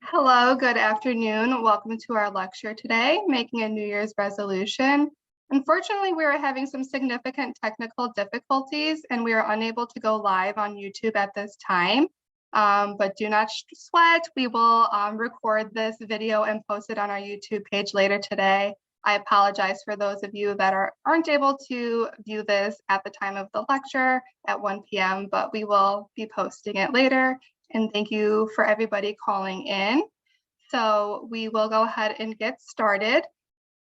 Hello, good afternoon. Welcome to our lecture today, Making a New Year's Resolution. Unfortunately, we are having some significant technical difficulties and we are unable to go live on YouTube at this time. But do not sweat. We will record this video and post it on our YouTube page later today. I apologize for those of you that aren't able to view this at the time of the lecture at 1 p.m., but we will be posting it later. And thank you for everybody calling in. So we will go ahead and get started.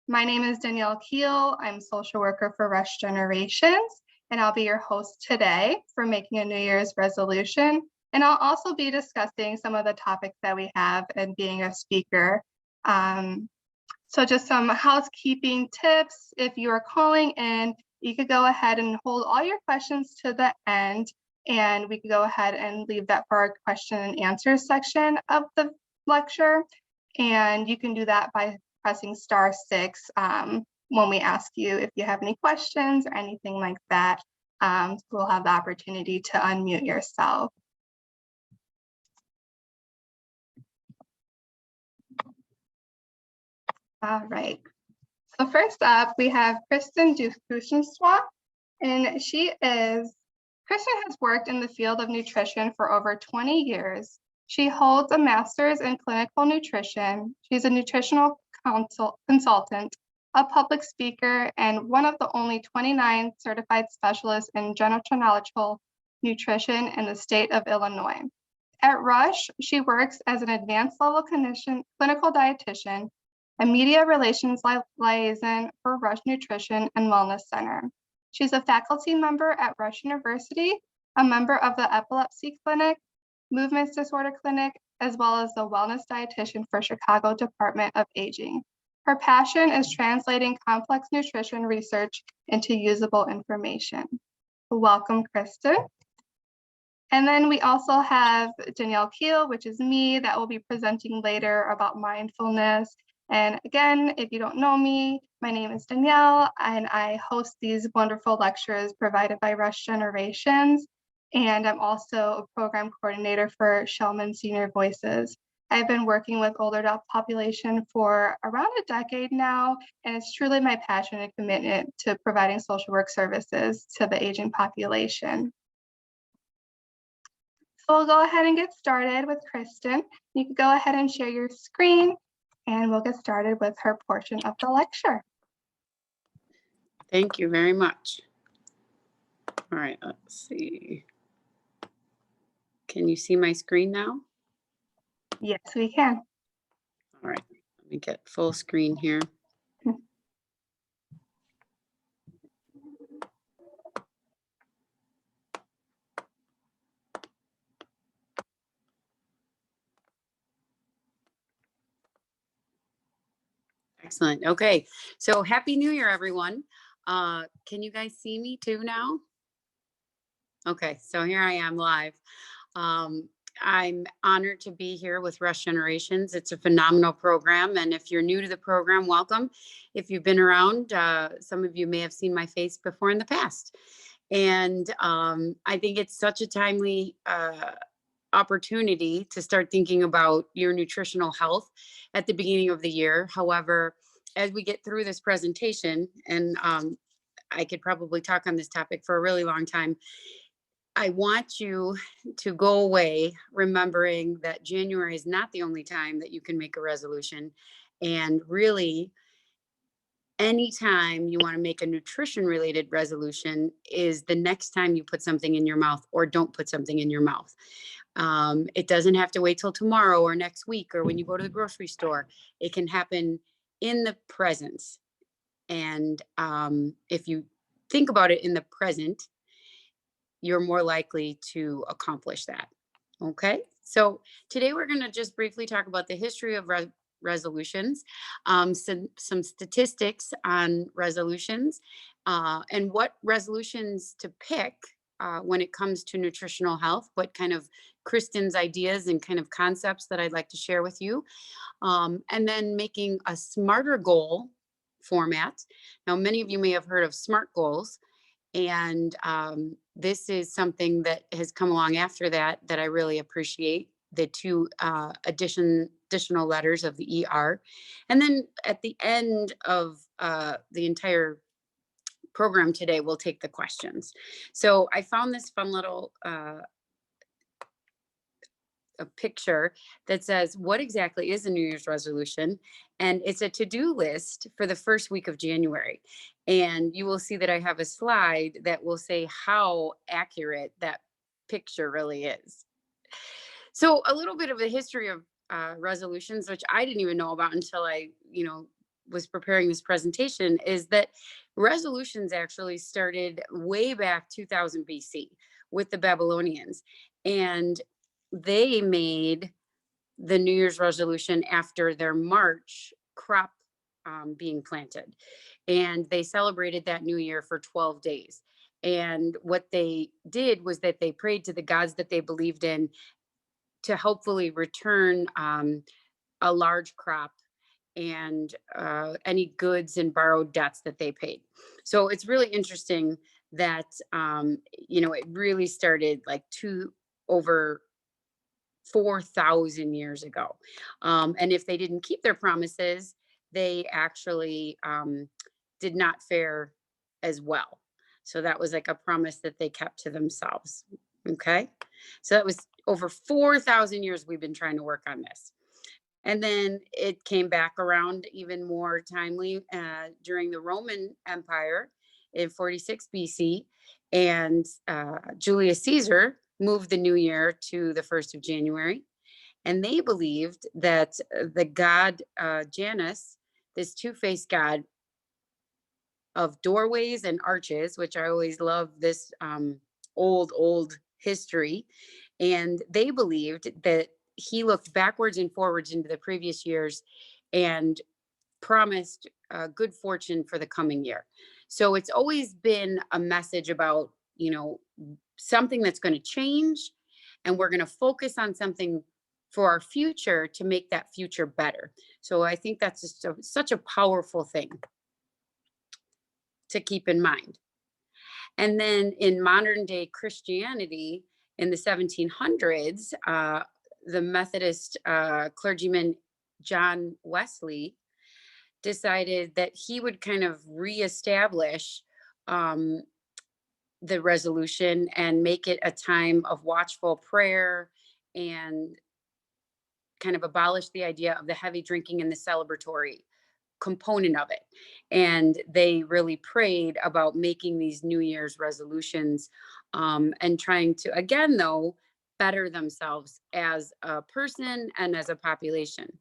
My name is Danielle Kiel. I'm social worker for Rush Generations, and I'll be your host today for Making a New Year's Resolution. And I'll also be discussing some of the topics that we have and being a speaker. So just some housekeeping tips. If you are calling in, you could go ahead and hold all your questions to the end, and we could go ahead and leave that for our question and answer section of the lecture. And you can do that by pressing *6 when we ask you if you have any questions or anything like that. We'll have the opportunity to unmute yourself. All right. So first up, we have Kristen Schwab, and Kristen has worked in the field of nutrition for over 20 years. She holds a master's in clinical nutrition. She's a nutritional consultant, a public speaker, and one of the only 29 certified specialists in genotronological nutrition in the state of Illinois. At Rush, she works as an advanced level clinical dietitian, a media relations liaison for Rush Nutrition and Wellness Center. She's a faculty member at Rush University, a member of the Epilepsy Clinic, Movement Disorder Clinic, as well as the Wellness Dietitian for Chicago Department of Aging. Her passion is translating complex nutrition research into usable information. Welcome, Kristen. And then we also have Danielle Kiel, which is me, that will be presenting later about mindfulness. And again, if you don't know me, my name is Danielle, and I host these wonderful lectures provided by Rush Generations. And I'm also a program coordinator for Shellman Senior Voices. I've been working with older adult population for around a decade now, and it's truly my passion and commitment to providing social work services to the aging population. So we'll go ahead and get started with Kristen. You can go ahead and share your screen, and we'll get started with her portion of the lecture. Thank you very much. All right, let's see. Can you see my screen now? Yes, we can. All right, let me get full screen here. Excellent. Okay, so Happy New Year, everyone. Can you guys see me too now? Okay, so here I am live. I'm honored to be here with Rush Generations. It's a phenomenal program, and if you're new to the program, welcome. If you've been around, some of you may have seen my face before in the past. And I think it's such a timely opportunity to start thinking about your nutritional health at the beginning of the year. However, as we get through this presentation, and I could probably talk on this topic for a really long time, I want you to go away remembering that January is not the only time that you can make a resolution. And really, anytime you want to make a nutrition related resolution is the next time you put something in your mouth or don't put something in your mouth. It doesn't have to wait till tomorrow or next week or when you go to the grocery store. It can happen in the present. And if you think about it in the present, you're more likely to accomplish that. Okay, so today we're going to just briefly talk about the history of resolutions, some statistics on resolutions, and what resolutions to pick when it comes to nutritional health, what kind of Kristen's ideas and kind of concepts that I'd like to share with you, and then making a smarter goal format. Now, many of you may have heard of SMART goals. And this is something that has come along after that I really appreciate. The two additional additional letters of the ER. And then at the end of the entire program today, we'll take the questions. So I found this fun little a picture that says, what exactly is a New Year's resolution? And it's a to-do list for the first week of January. And you will see that I have a slide that will say how accurate that picture really is. So a little bit of a history of resolutions, which I didn't even know about until I, was preparing this presentation, is that resolutions actually started way back 2000 BC with the Babylonians. And they made the New Year's resolution after their March crop being planted. And they celebrated that new year for 12 days. And what they did was that they prayed to the gods that they believed in to hopefully return a large crop and any goods and borrowed debts that they paid. So it's really interesting that, it really started like over 4,000 years ago. And if they didn't keep their promises, they actually did not fare as well. So that was like a promise that they kept to themselves. Okay. So that was over 4,000 years we've been trying to work on this. And then it came back around even more timely during the Roman Empire in 46 BC. And Julius Caesar moved the new year to the 1st of January. And they believed that the god Janus, this two-faced god of doorways and arches, which I always love this old history. And they believed that he looked backwards and forwards into the previous years and promised good fortune for the coming year. So it's always been a message about, something that's going to change, and we're going to focus on something for our future to make that future better. So I think that's just such a powerful thing to keep in mind. And then in modern day Christianity in the 1700s, the Methodist clergyman John Wesley decided that he would kind of reestablish the resolution and make it a time of watchful prayer and kind of abolish the idea of the heavy drinking and the celebratory component of it. And they really prayed about making these New Year's resolutions and trying to, again, though, better themselves as a person and as a population.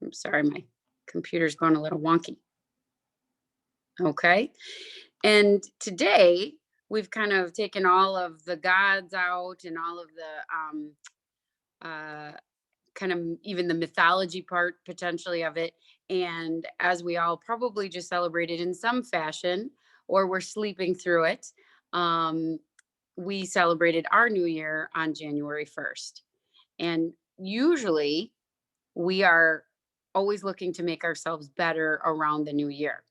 I'm sorry, my computer's going a little wonky. Okay. And today we've kind of taken all of the gods out and all of the kind of even the mythology part potentially of it. And as we all probably just celebrated in some fashion, or we're sleeping through it, we celebrated our new year on January 1st. And usually we are always looking to make ourselves better around the new year.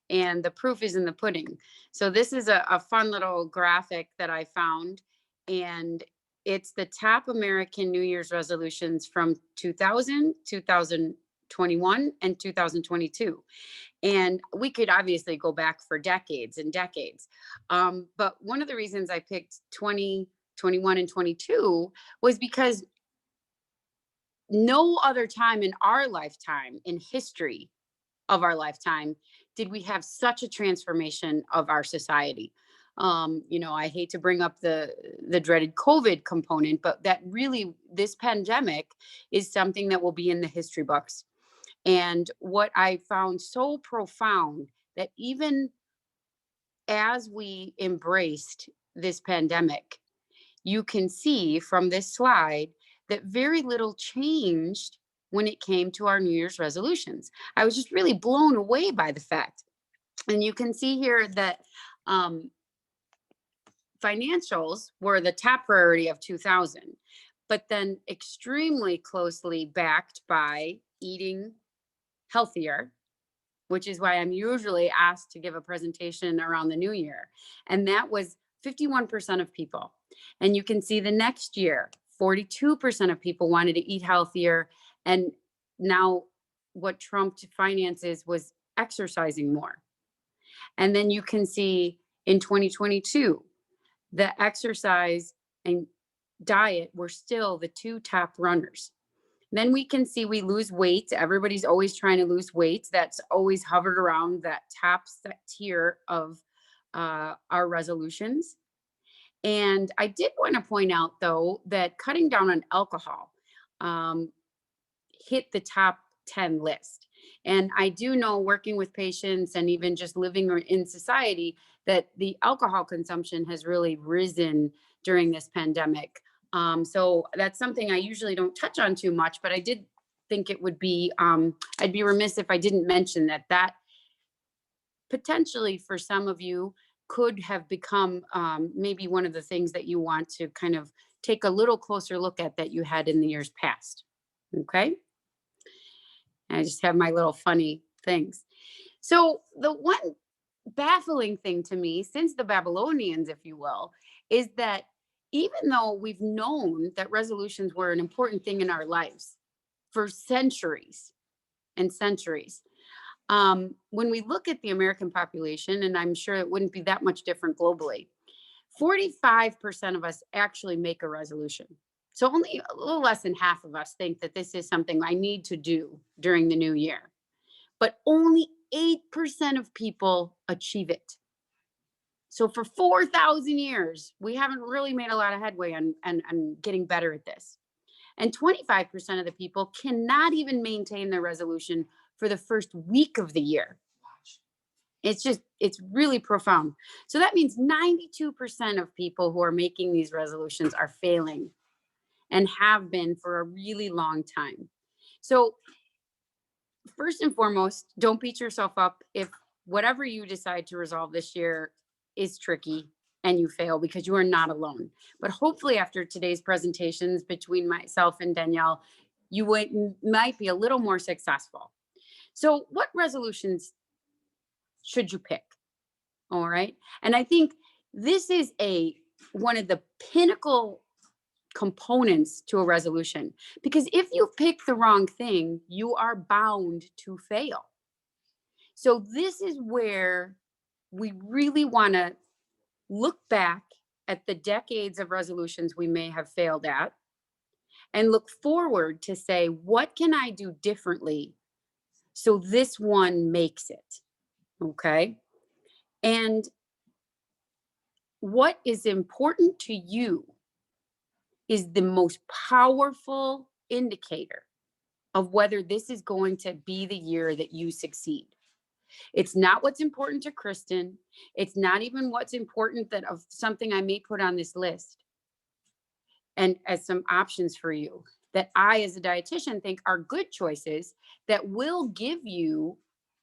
And the proof is in the pudding. So this is a fun little graphic that I found. And it's the top American New Year's resolutions from 2000, 2021, and 2022. And we could obviously go back for decades and decades. But one of the reasons I picked 2021 and 22 was because no other time in our lifetime, in history of our lifetime, did we have such a transformation of our society. I hate to bring up the dreaded COVID component, but that really, this pandemic is something that will be in the history books. And what I found so profound, that even as we embraced this pandemic, you can see from this slide that very little changed when it came to our New Year's resolutions. I was just really blown away by the fact. And you can see here that financials were the top priority of 2000, but then extremely closely backed by eating healthier, which is why I'm usually asked to give a presentation around the new year. And that was 51% of people. And you can see the next year, 42% of people wanted to eat healthier. And now what trumped finances was exercising more. And then you can see in 2022, the exercise and diet were still the two top runners. Then we can see we lose weight. Everybody's always trying to lose weight. That's always hovered around that top tier of our resolutions. And I did want to point out, though, that cutting down on alcohol hit the top 10 list. And I do know, working with patients and even just living in society, that the alcohol consumption has really risen during this pandemic. So that's something I usually don't touch on too much, but I did think it would be, I'd be remiss if I didn't mention that potentially for some of you could have become maybe one of the things that you want to kind of take a little closer look at that you had in the years past. Okay. I just have my little funny things. So the one baffling thing to me since the Babylonians, if you will, is that even though we've known that resolutions were an important thing in our lives for centuries and centuries, when we look at the American population, and I'm sure it wouldn't be that much different globally, 45% of us actually make a resolution. So only a little less than half of us think that this is something I need to do during the new year. But only 8% of people achieve it. So for 4,000 years, we haven't really made a lot of headway on getting better at this. And 25% of the people cannot even maintain their resolution for the first week of the year. It's really profound. So that means 92% of people who are making these resolutions are failing and have been for a really long time. So first and foremost, don't beat yourself up if whatever you decide to resolve this year is tricky and you fail, because you are not alone. But hopefully after today's presentations between myself and Danielle, you might be a little more successful. So what resolutions should you pick? All right. And I think this is one of the pinnacle components to a resolution, because if you pick the wrong thing, you are bound to fail. So this is where we really want to look back at the decades of resolutions we may have failed at and look forward to say, what can I do differently so this one makes it? Okay. And what is important to you is the most powerful indicator of whether this is going to be the year that you succeed. It's not what's important to Kristen. It's not even what's important that of something I may put on this list and as some options for you that I, as a dietitian, think are good choices that will give you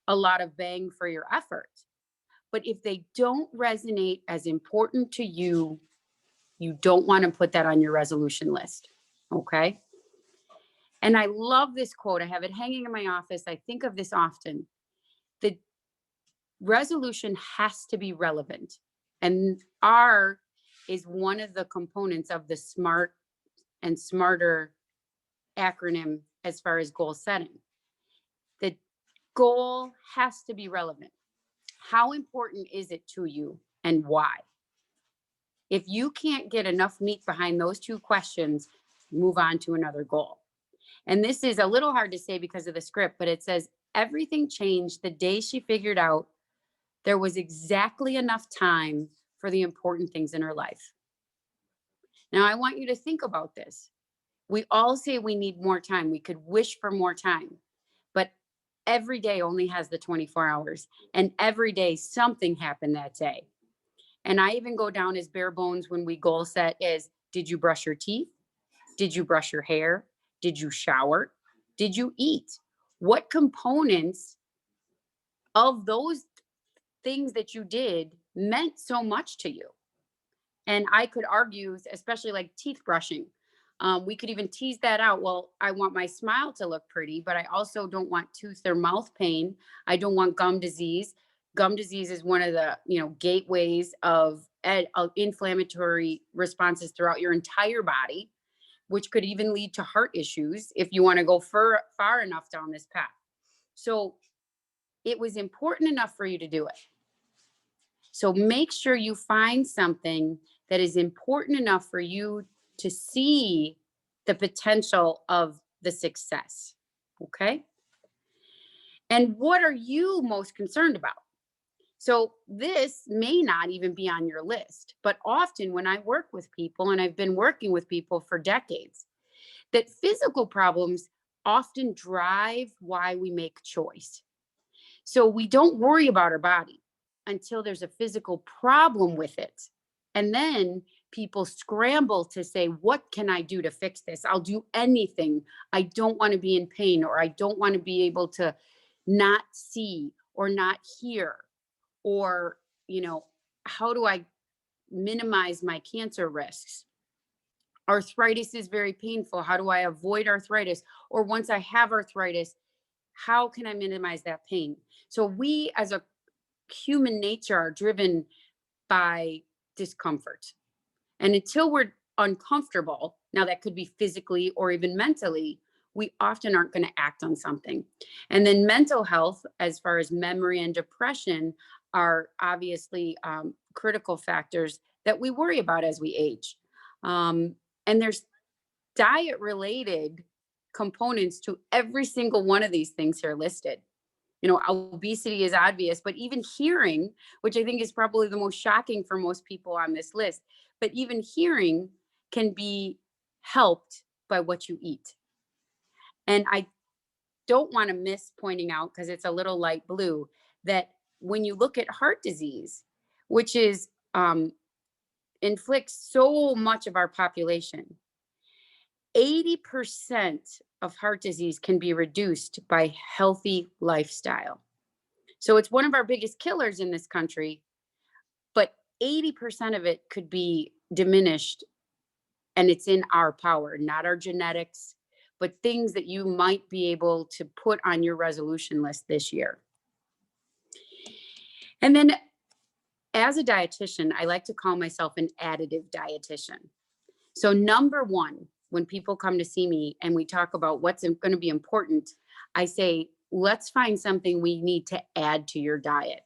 a lot of bang for your effort. But if they don't resonate as important to you, you don't want to put that on your resolution list. Okay. And I love this quote. I have it hanging in my office. I think of this often. The resolution has to be relevant. And R is one of the components of the SMART and SMARTER acronym as far as goal setting. The goal has to be relevant. How important is it to you and why? If you can't get enough meat behind those two questions, move on to another goal. And this is a little hard to say because of the script, but it says everything changed the day she figured out there was exactly enough time for the important things in her life. Now, I want you to think about this. We all say we need more time. We could wish for more time, but every day only has the 24 hours, and every day something happened that day. And I even go down as bare bones when we goal set is, did you brush your teeth? Did you brush your hair? Did you shower? Did you eat? What components of those things that you did meant so much to you? And I could argue, especially like teeth brushing. We could even tease that out. Well, I want my smile to look pretty, but I also don't want tooth or mouth pain. I don't want gum disease. Gum disease is one of the gateways of inflammatory responses throughout your entire body. which could even lead to heart issues if you want to go far enough down this path. So it was important enough for you to do it. So make sure you find something that is important enough for you to see the potential of the success. Okay. And what are you most concerned about? So this may not even be on your list, but often when I work with people, and I've been working with people for decades, that physical problems often drive why we make choice. So we don't worry about our body until there's a physical problem with it. And then people scramble to say, what can I do to fix this? I'll do anything. I don't want to be in pain, or I don't want to be able to not see or not hear, or, how do I minimize my cancer risks? Arthritis is very painful. How do I avoid arthritis? Or once I have arthritis, how can I minimize that pain? So we as a human nature are driven by discomfort. And until we're uncomfortable, now that could be physically or even mentally, we often aren't going to act on something. And then mental health, as far as memory and depression, are obviously critical factors that we worry about as we age. And there's diet related components to every single one of these things here listed. Obesity is obvious, but even hearing, which I think is probably the most shocking for most people on this list, but even hearing can be helped by what you eat. And I don't want to miss pointing out, because it's a little light blue, that when you look at heart disease, which is inflicts so much of our population, 80% of heart disease can be reduced by healthy lifestyle. So it's one of our biggest killers in this country, but 80% of it could be diminished, and it's in our power, not our genetics, but things that you might be able to put on your resolution list this year. And then as a dietitian, I like to call myself an additive dietitian. So number one, when people come to see me and we talk about what's going to be important, I say, let's find something we need to add to your diet.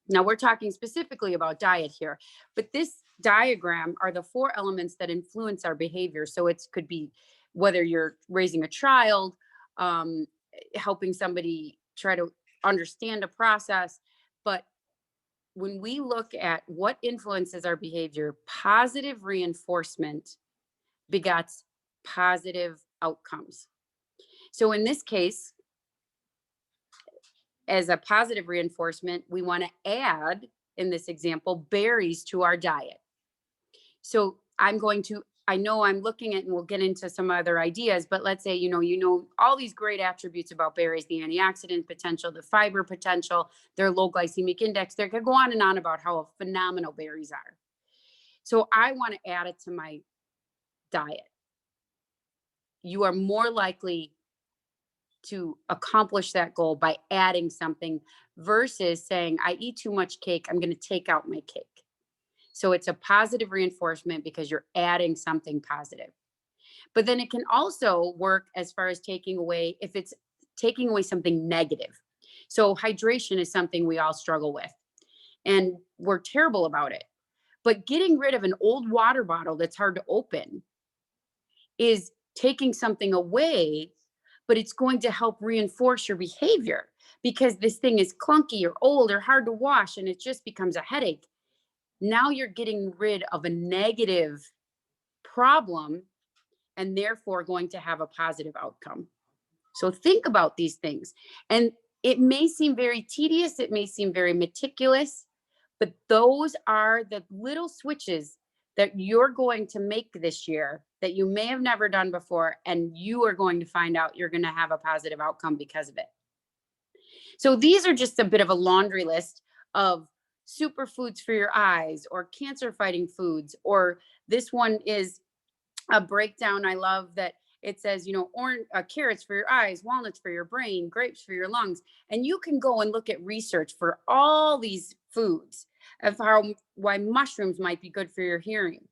Now we're talking specifically about diet here, but this diagram are the 4 elements that influence our behavior. So it could be whether you're raising a child, helping somebody try to understand a process. But when we look at what influences our behavior, positive reinforcement begets positive outcomes. So in this case, as a positive reinforcement, we want to add, in this example, berries to our diet. So I know I'm looking at, and we'll get into some other ideas, but let's say, you know, all these great attributes about berries, the antioxidant potential, the fiber potential, their low glycemic index, they could go on and on about how phenomenal berries are. So I want to add it to my diet. You are more likely to accomplish that goal by adding something versus saying, I eat too much cake, I'm going to take out my cake. So it's a positive reinforcement because you're adding something positive. But then it can also work as far as taking away, if it's taking away something negative. So hydration is something we all struggle with, and we're terrible about it. But getting rid of an old water bottle that's hard to open is taking something away, but it's going to help reinforce your behavior, because this thing is clunky or old or hard to wash and it just becomes a headache. Now you're getting rid of a negative problem and therefore going to have a positive outcome. So think about these things. And it may seem very tedious, it may seem very meticulous, but those are the little switches that you're going to make this year that you may have never done before, and you are going to find out you're going to have a positive outcome because of it. So these are just a bit of a laundry list of superfoods for your eyes, or cancer fighting foods, or this one is a breakdown. I love that it says, carrots for your eyes, walnuts for your brain, grapes for your lungs. And you can go and look at research for all these foods of why mushrooms might be good for your hearing.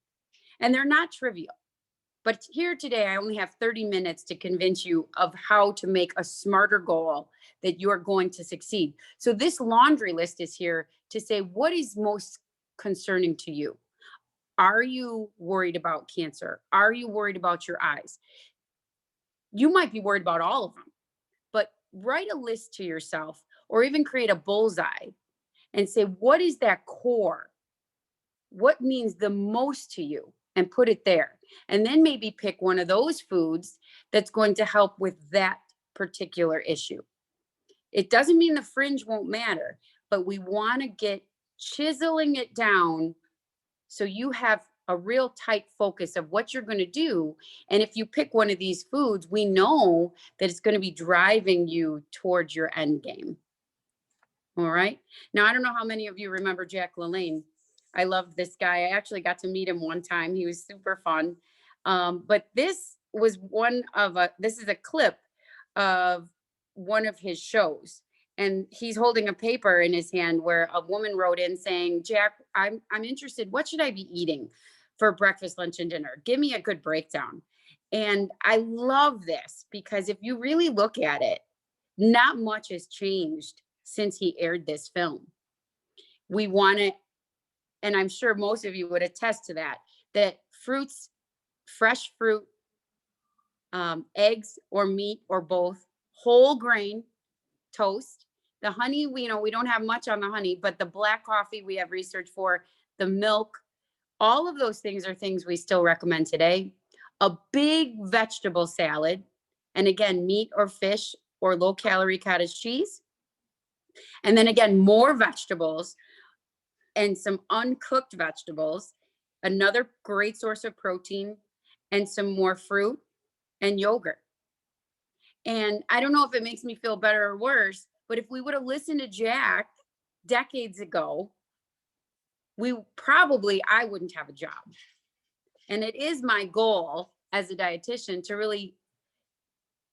And they're not trivial. But here today, I only have 30 minutes to convince you of how to make a smarter goal that you're going to succeed. So this laundry list is here to say, what is most concerning to you? Are you worried about cancer? Are you worried about your eyes? You might be worried about all of them, but write a list to yourself or even create a bullseye and say, what is that core? What means the most to you? And put it there. And then maybe pick one of those foods that's going to help with that particular issue. It doesn't mean the fringe won't matter, but we want to get chiseling it down so you have a real tight focus of what you're going to do. And if you pick one of these foods, we know that it's going to be driving you towards your end game. All right. Now, I don't know how many of you remember Jack Lalanne. I love this guy. I actually got to meet him one time. He was super fun. But this was this is a clip of one of his shows. And he's holding a paper in his hand where a woman wrote in saying, Jack, I'm interested. What should I be eating for breakfast, lunch, and dinner? Give me a good breakdown. And I love this because if you really look at it, not much has changed since he aired this film. We want to, and I'm sure most of you would attest to that fruits, fresh fruit, eggs or meat or both, whole grain, toast. The honey, we don't have much on the honey, but the black coffee we have research for, the milk, all of those things are things we still recommend today. A big vegetable salad, and again, meat or fish or low calorie cottage cheese. And then again, more vegetables and some uncooked vegetables, another great source of protein, and some more fruit and yogurt. And I don't know if it makes me feel better or worse, but if we would have listened to Jack decades ago, I wouldn't have a job. And it is my goal as a dietitian to really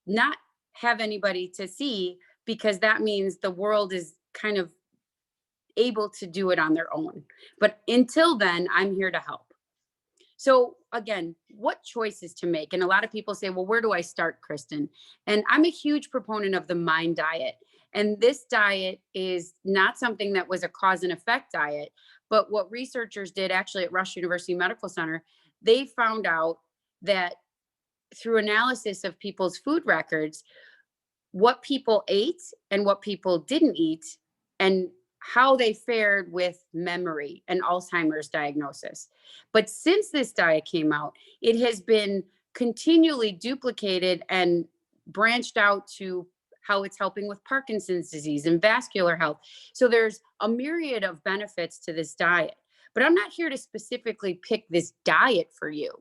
not have anybody to see, because that means the world is kind of able to do it on their own. But until then, I'm here to help. So again, what choices to make? And a lot of people say, well, where do I start, Kristen? And I'm a huge proponent of the MIND diet. And this diet is not something that was a cause and effect diet, but what researchers did actually at Rush University Medical Center, they found out that through analysis of people's food records, what people ate and what people didn't eat, and how they fared with memory and Alzheimer's diagnosis. But since this diet came out, it has been continually duplicated and branched out to how it's helping with Parkinson's disease and vascular health. So there's a myriad of benefits to this diet. But I'm not here to specifically pick this diet for you.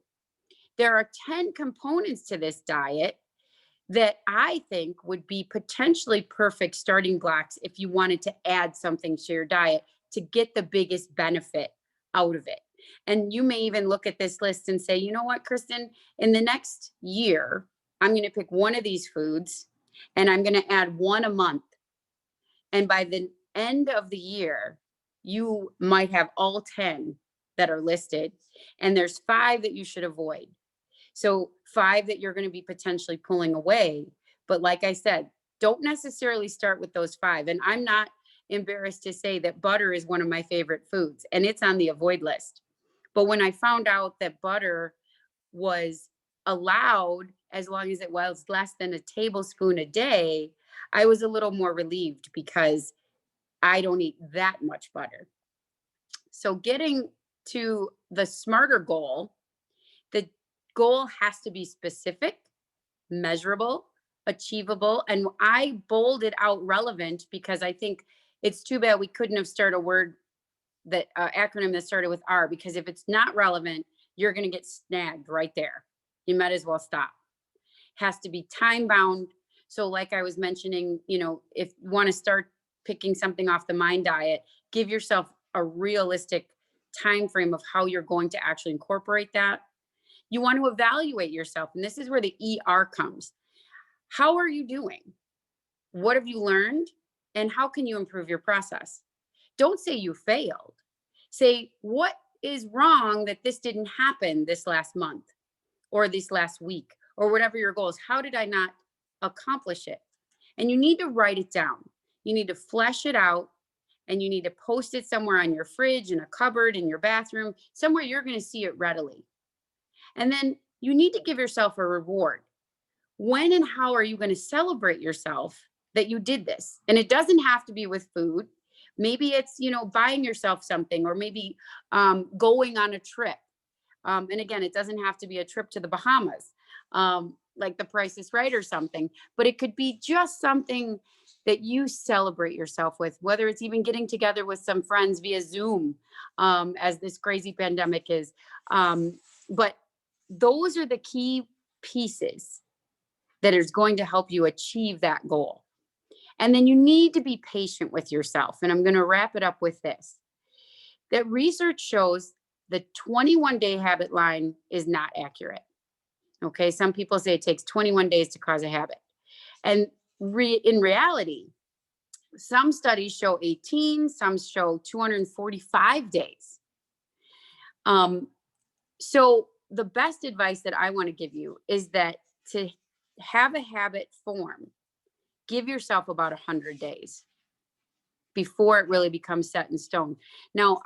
There are 10 components to this diet that I think would be potentially perfect starting blocks if you wanted to add something to your diet to get the biggest benefit out of it. And you may even look at this list and say, you know what, Kristen, in the next year, I'm going to pick one of these foods and I'm going to add one a month. And by the end of the year, you might have all 10 that are listed, and there's 5 that you should avoid. So 5 that you're going to be potentially pulling away. But like I said, don't necessarily start with those 5. And I'm not embarrassed to say that butter is one of my favorite foods, and it's on the avoid list. But when I found out that butter was allowed as long as it was less than a tablespoon a day, I was a little more relieved because I don't eat that much butter. So getting to the smarter goal, the goal has to be specific, measurable, achievable. And I bolded out relevant because I think it's too bad we couldn't have started a word that acronym that started with R, because if it's not relevant, you're going to get snagged right there. You might as well stop. Has to be time bound. So like I was mentioning, if you want to start picking something off the MIND diet, give yourself a realistic time frame of how you're going to actually incorporate that. You want to evaluate yourself. And this is where the ER comes. How are you doing? What have you learned? And how can you improve your process? Don't say you failed. Say, what is wrong that this didn't happen this last month? or this last week or whatever your goal is? How did I not accomplish it? And you need to write it down. You need to flesh it out, and you need to post it somewhere on your fridge, in a cupboard, in your bathroom, somewhere you're going to see it readily. And then you need to give yourself a reward. When and how are you going to celebrate yourself that you did this? And it doesn't have to be with food. Maybe it's, buying yourself something, or maybe going on a trip. And again, it doesn't have to be a trip to the Bahamas, like The Price is Right or something, but it could be just something that you celebrate yourself with, whether it's even getting together with some friends via Zoom, as this crazy pandemic is. But those are the key pieces that is going to help you achieve that goal. And then you need to be patient with yourself. And I'm going to wrap it up with this, that research shows the 21-day habit line is not accurate. Okay. Some people say it takes 21 days to cause a habit. And in reality, some studies show 18, some show 245 days. So the best advice that I want to give you is that to have a habit form, give yourself about 100 days before it really becomes set in stone. Now,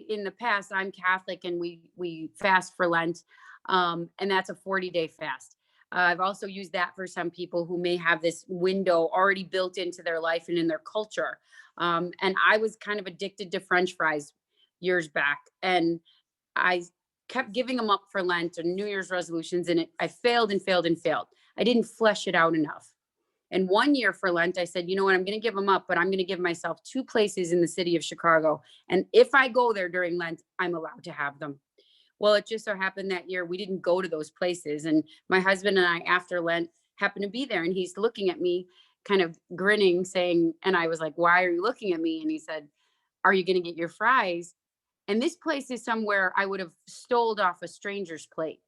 in the past, I'm Catholic, and we fast for Lent, and that's a 40-day fast. I've also used that for some people who may have this window already built into their life and in their culture. And I was kind of addicted to French fries years back, and I kept giving them up for Lent and New Year's resolutions, and I failed and failed and failed. I didn't flesh it out enough. And one year for Lent, I said, you know what, I'm going to give them up, but I'm going to give myself 2 places in the city of Chicago. And if I go there during Lent, I'm allowed to have them. Well, it just so happened that year we didn't go to those places. And my husband and I, after Lent, happened to be there. And he's looking at me, kind of grinning, saying, and I was like, why are you looking at me? And he said, are you going to get your fries? And this place is somewhere I would have stole off a stranger's plate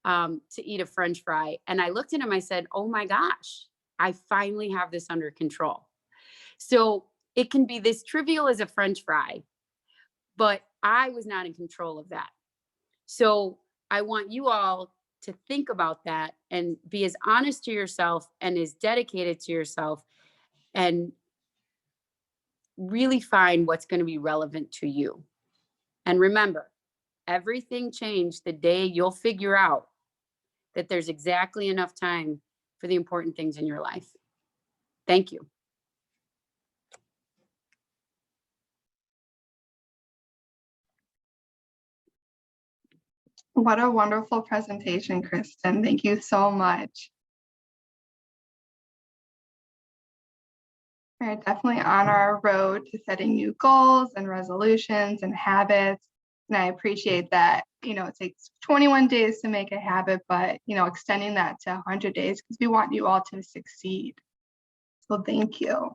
to eat a French fry. And I looked at him, I said, oh my gosh, I finally have this under control. So it can be this trivial as a French fry, but I was not in control of that. So I want you all to think about that and be as honest to yourself and as dedicated to yourself, and really find what's going to be relevant to you. And remember, everything changed the day you'll figure out that there's exactly enough time for the important things in your life. Thank you. What a wonderful presentation, Kristen. Thank you so much. We're definitely on our road to setting new goals and resolutions and habits. And I appreciate that, it takes 21 days to make a habit, but, extending that to 100 days, because we want you all to succeed. So thank you.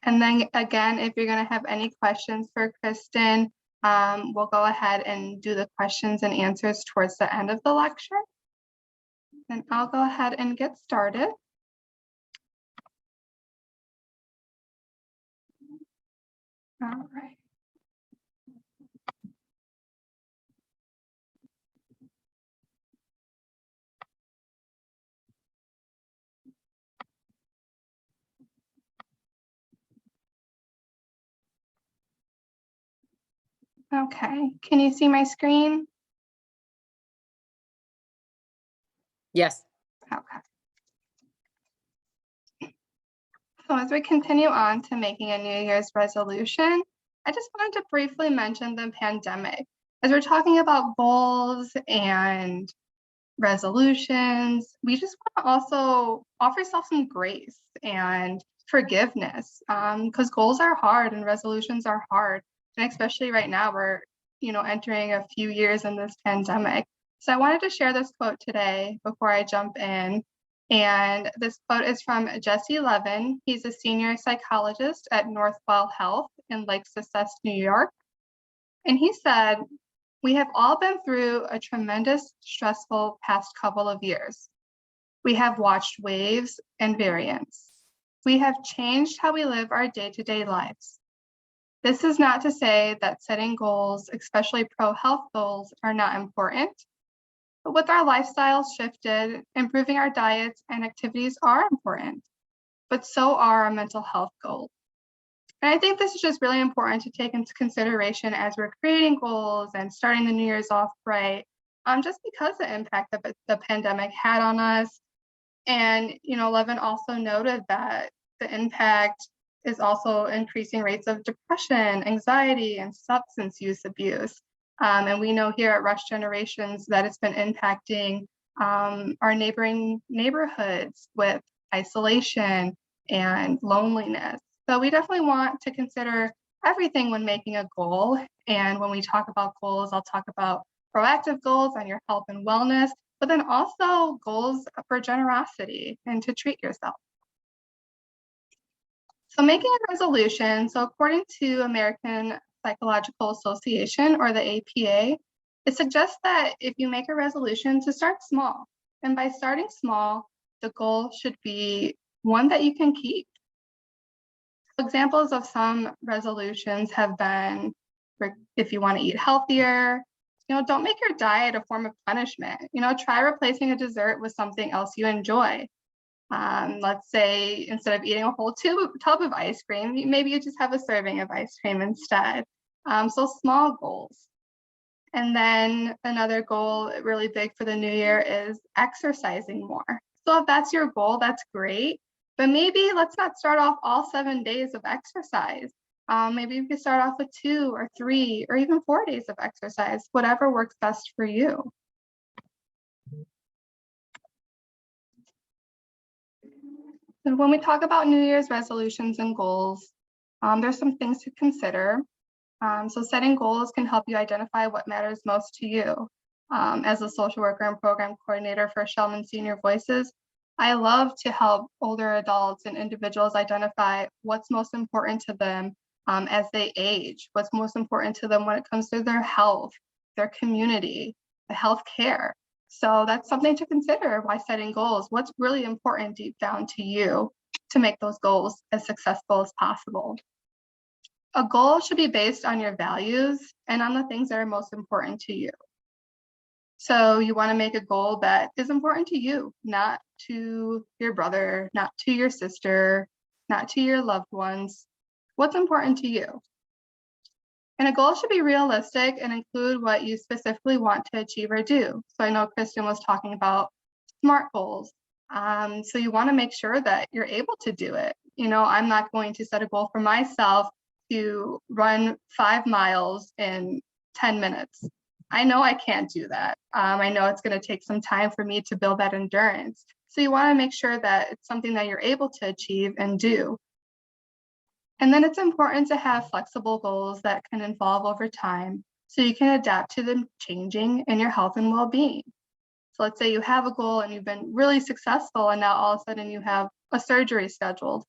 And then again, if you're going to have any questions for Kristen, we'll go ahead and do the questions and answers towards the end of the lecture. And I'll go ahead and get started. All right. Okay, can you see my screen? Yes. Okay. So as we continue on to making a New Year's resolution, I just wanted to briefly mention the pandemic. As we're talking about goals and resolutions, we just want to also offer yourself some grace and forgiveness, because goals are hard and resolutions are hard. And especially right now, we're entering a few years in this pandemic. So I wanted to share this quote today before I jump in. And this quote is from Jesse Levin. He's a senior psychologist at Northwell Health in Lake Success, New York. And he said, "We have all been through a tremendous, stressful past couple of years. We have watched waves and variants. We have changed how we live our day-to-day lives. This is not to say that setting goals, especially pro-health goals, are not important. But with our lifestyles shifted, improving our diets and activities are important, but so are our mental health goals. And I think this is just really important to take into consideration as we're creating goals and starting the New Year's off right, just because the impact that the pandemic had on us. And, Levin also noted that the impact is also increasing rates of depression, anxiety, and substance use abuse. And we know here at Rush Generations that it's been impacting our neighboring neighborhoods with isolation and loneliness. So we definitely want to consider everything when making a goal. And when we talk about goals, I'll talk about proactive goals on your health and wellness, but then also goals for generosity and to treat yourself. So making a resolution, so according to American Psychological Association, or the APA, it suggests that if you make a resolution, to start small. And by starting small, the goal should be one that you can keep. Examples of some resolutions have been, if you want to eat healthier, don't make your diet a form of punishment. Try replacing a dessert with something else you enjoy. Let's say instead of eating a whole tub of ice cream, maybe you just have a serving of ice cream instead. So small goals. And then another goal really big for the new year is exercising more. So if that's your goal, that's great. But maybe let's not start off all 7 days of exercise. Maybe you could start off with 2 or 3 or even 4 days of exercise, whatever works best for you. And when we talk about New Year's resolutions and goals, there's some things to consider. So setting goals can help you identify what matters most to you. As a social worker and program coordinator for Shellman Senior Voices, I love to help older adults and individuals identify what's most important to them as they age, what's most important to them when it comes to their health, their community, the health care. So that's something to consider while setting goals. What's really important deep down to you to make those goals as successful as possible? A goal should be based on your values and on the things that are most important to you. So you want to make a goal that is important to you, not to your brother, not to your sister, not to your loved ones. What's important to you? And a goal should be realistic and include what you specifically want to achieve or do. So I know Kristen was talking about SMART goals. So you want to make sure that you're able to do it. I'm not going to set a goal for myself to run 5 miles in 10 minutes. I know I can't do that. I know it's going to take some time for me to build that endurance. So you want to make sure that it's something that you're able to achieve and do. And then it's important to have flexible goals that can evolve over time so you can adapt to them changing in your health and well-being. So let's say you have a goal and you've been really successful and now all of a sudden you have a surgery scheduled.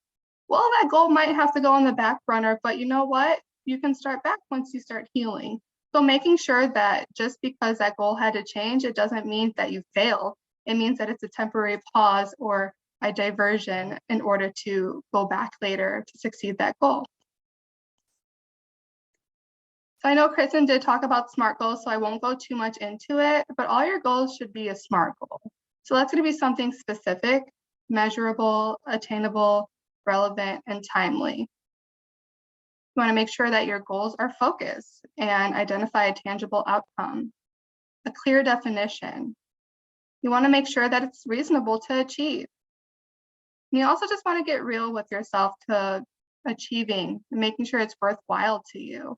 Well, that goal might have to go on the back burner, but you know what? You can start back once you start healing. So making sure that just because that goal had to change, it doesn't mean that you failed. It means that it's a temporary pause or a diversion in order to go back later to succeed that goal. So I know Kristen did talk about SMART goals, so I won't go too much into it, but all your goals should be a SMART goal. So that's going to be something specific, measurable, attainable, relevant, and timely. You want to make sure that your goals are focused and identify a tangible outcome, a clear definition. You want to make sure that it's reasonable to achieve. And you also just want to get real with yourself to achieving and making sure it's worthwhile to you.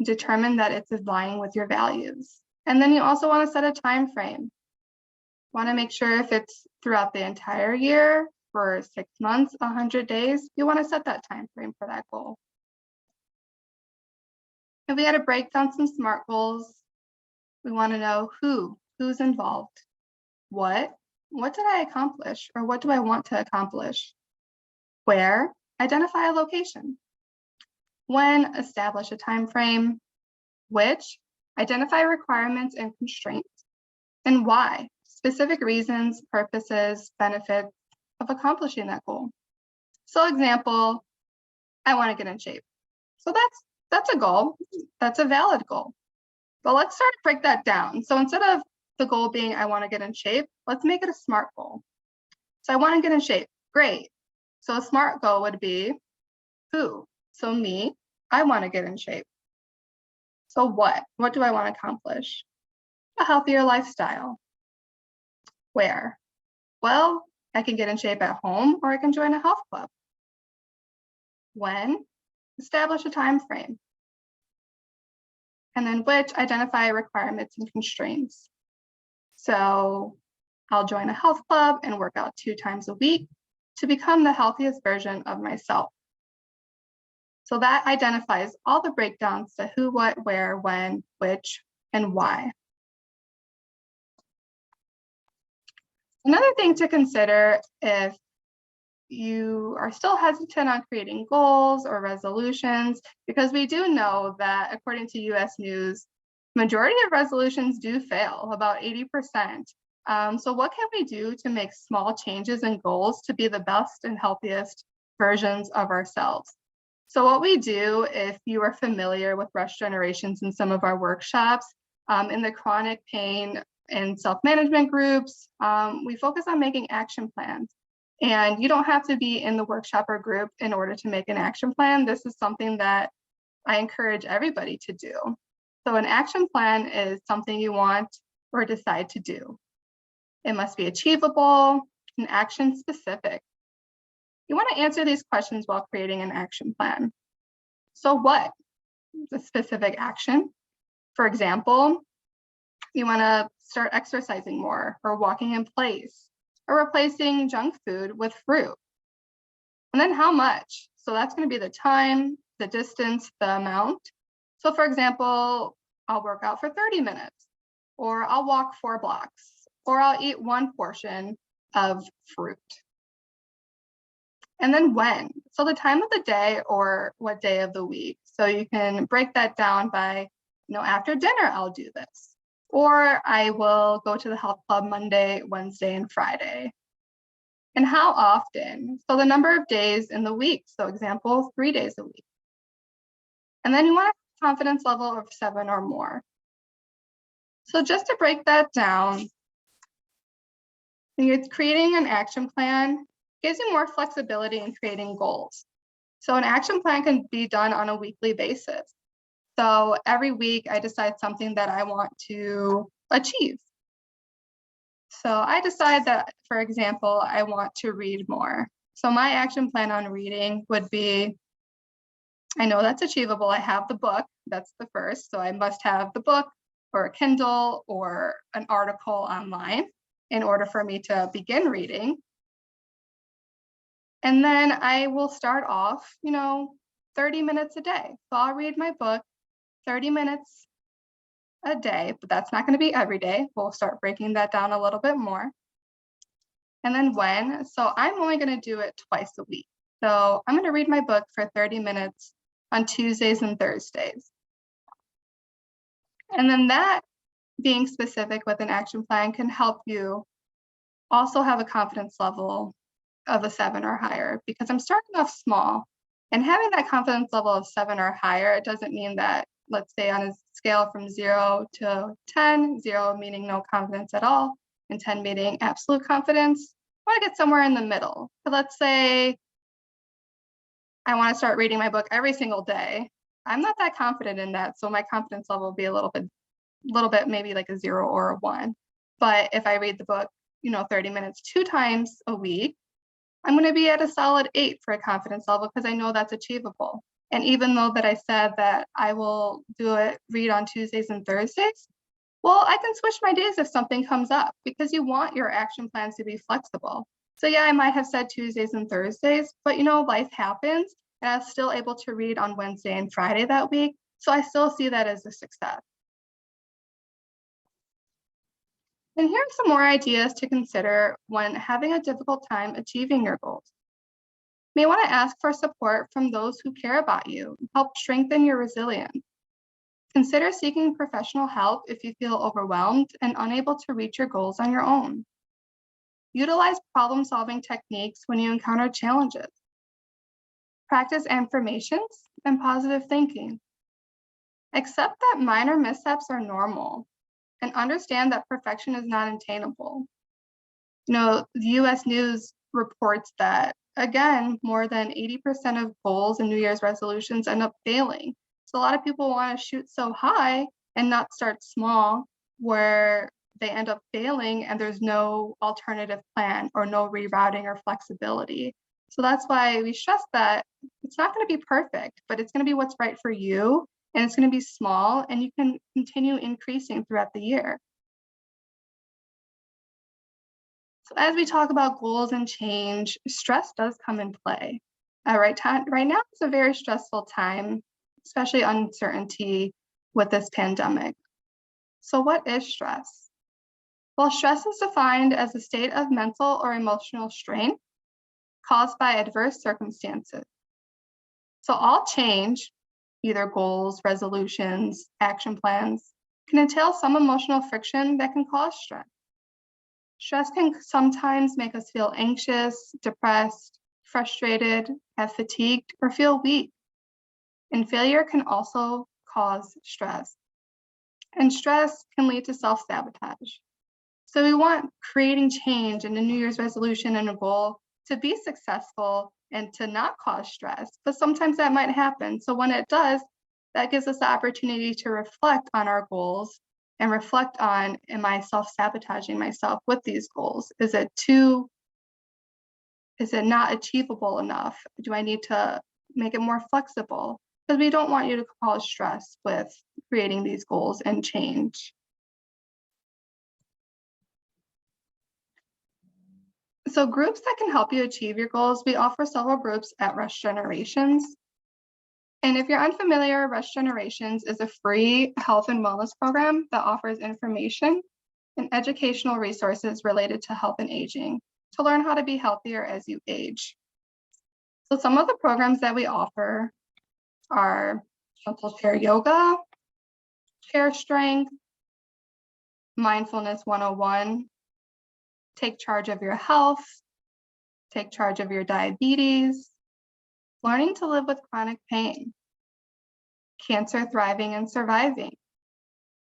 Determine that it's aligning with your values. And then you also want to set a time frame. Want to make sure if it's throughout the entire year, for 6 months, 100 days, you want to set that time frame for that goal. If we had to break down some SMART goals, we want to know who's involved, what did I accomplish, or what do I want to accomplish? Where? Identify a location. When? Establish a time frame. Which? Identify requirements and constraints. And why? Specific reasons, purposes, benefits of accomplishing that goal. So example, I want to get in shape. So that's a goal. That's a valid goal. But let's start to break that down. So instead of the goal being I want to get in shape, let's make it a SMART goal. So I want to get in shape. Great. So a SMART goal would be who? So me, I want to get in shape. So what? What do I want to accomplish? A healthier lifestyle. Where? Well, I can get in shape at home or I can join a health club. When? Establish a time frame. And then which? Identify requirements and constraints. So I'll join a health club and work out 2 times a week to become the healthiest version of myself. So that identifies all the breakdowns to who, what, where, when, which, and why. Another thing to consider if you are still hesitant on creating goals or resolutions, because we do know that according to US News, majority of resolutions do fail, about 80%. So what can we do to make small changes and goals to be the best and healthiest versions of ourselves? So what we do, if you are familiar with Rush Generations in some of our workshops, in the chronic pain and self-management groups, we focus on making action plans. And you don't have to be in the workshop or group in order to make an action plan. This is something that I encourage everybody to do. So an action plan is something you want or decide to do. It must be achievable and action specific. You want to answer these questions while creating an action plan. So what? The specific action. For example, you want to start exercising more or walking in place or replacing junk food with fruit. And then how much? So that's going to be the time, the distance, the amount. So for example, I'll work out for 30 minutes, or I'll walk 4 blocks, or I'll eat 1 portion of fruit. And then when? So the time of the day or what day of the week. So you can break that down by, after dinner, I'll do this. Or I will go to the health club Monday, Wednesday, and Friday. And how often? So the number of days in the week. So example, 3 days a week. And then you want a confidence level of 7 or more. So just to break that down, it's creating an action plan gives you more flexibility in creating goals. So an action plan can be done on a weekly basis. So every week I decide something that I want to achieve. So I decide that, for example, I want to read more. So my action plan on reading would be, I know that's achievable. I have the book, that's the first. So I must have the book or a Kindle or an article online in order for me to begin reading. And then I will start off, 30 minutes a day. So I'll read my book 30 minutes a day, but that's not going to be every day. We'll start breaking that down a little bit more. And then when? So I'm only going to do it twice a week. So I'm going to read my book for 30 minutes on Tuesdays and Thursdays. And then that being specific with an action plan can help you also have a confidence level of a 7 or higher, because I'm starting off small and having that confidence level of 7 or higher. It doesn't mean that, let's say on a scale from 0 to 10, 0 meaning no confidence at all, and 10 meaning absolute confidence. I want to get somewhere in the middle. So let's say I want to start reading my book every single day. I'm not that confident in that. So my confidence level will be a little bit maybe like a 0 or a 1. But if I read the book, 30 minutes 2 times a week, I'm going to be at a solid 8 for a confidence level, because I know that's achievable. And even though that I said that I will read on Tuesdays and Thursdays, well, I can switch my days if something comes up, because you want your action plans to be flexible. So yeah, I might have said Tuesdays and Thursdays, but life happens, and I'm still able to read on Wednesday and Friday that week. So I still see that as a success. And here are some more ideas to consider when having a difficult time achieving your goals. You may want to ask for support from those who care about you, help strengthen your resilience. Consider seeking professional help if you feel overwhelmed and unable to reach your goals on your own. Utilize problem-solving techniques when you encounter challenges. Practice affirmations and positive thinking. Accept that minor missteps are normal. and understand that perfection is not attainable. The US News reports that, again, more than 80% of goals and New Year's resolutions end up failing. So a lot of people want to shoot so high and not start small, where they end up failing and there's no alternative plan or no rerouting or flexibility. So that's why we stress that it's not going to be perfect, but it's going to be what's right for you, and it's going to be small, and you can continue increasing throughout the year. So as we talk about goals and change, stress does come in play. Right now, it's a very stressful time, especially uncertainty with this pandemic. So what is stress? Well, stress is defined as a state of mental or emotional strain caused by adverse circumstances. So all change, either goals, resolutions, action plans, can entail some emotional friction that can cause stress. Stress can sometimes make us feel anxious, depressed, frustrated, have fatigued, or feel weak. And failure can also cause stress. And stress can lead to self-sabotage. So we want creating change and a New Year's resolution and a goal to be successful and to not cause stress, but sometimes that might happen. So when it does, that gives us the opportunity to reflect on our goals and reflect on, am I self-sabotaging myself with these goals? Is it not achievable enough? Do I need to make it more flexible? Because we don't want you to cause stress with creating these goals and change. So groups that can help you achieve your goals, we offer several groups at Rush Generations. And if you're unfamiliar, Rush Generations is a free health and wellness program that offers information and educational resources related to health and aging to learn how to be healthier as you age. So some of the programs that we offer are gentle chair yoga, chair strength, mindfulness 101, take charge of your health, take charge of your diabetes, learning to live with chronic pain, cancer thriving and surviving,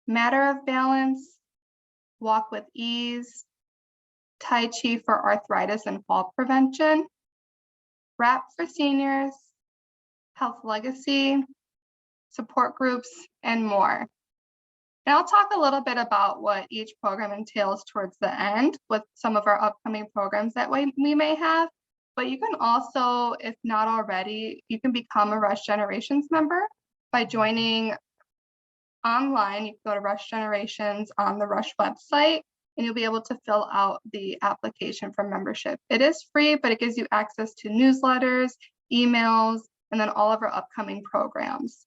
matter of balance, walk with ease, Tai Chi for arthritis and fall prevention, wrap for seniors, health legacy, support groups, and more. And I'll talk a little bit about what each program entails towards the end with some of our upcoming programs that we may have. But you can also, if not already, you can become a Rush Generations member by joining online. You can go to Rush Generations on the Rush website, and you'll be able to fill out the application for membership. It is free, but it gives you access to newsletters, emails, and then all of our upcoming programs.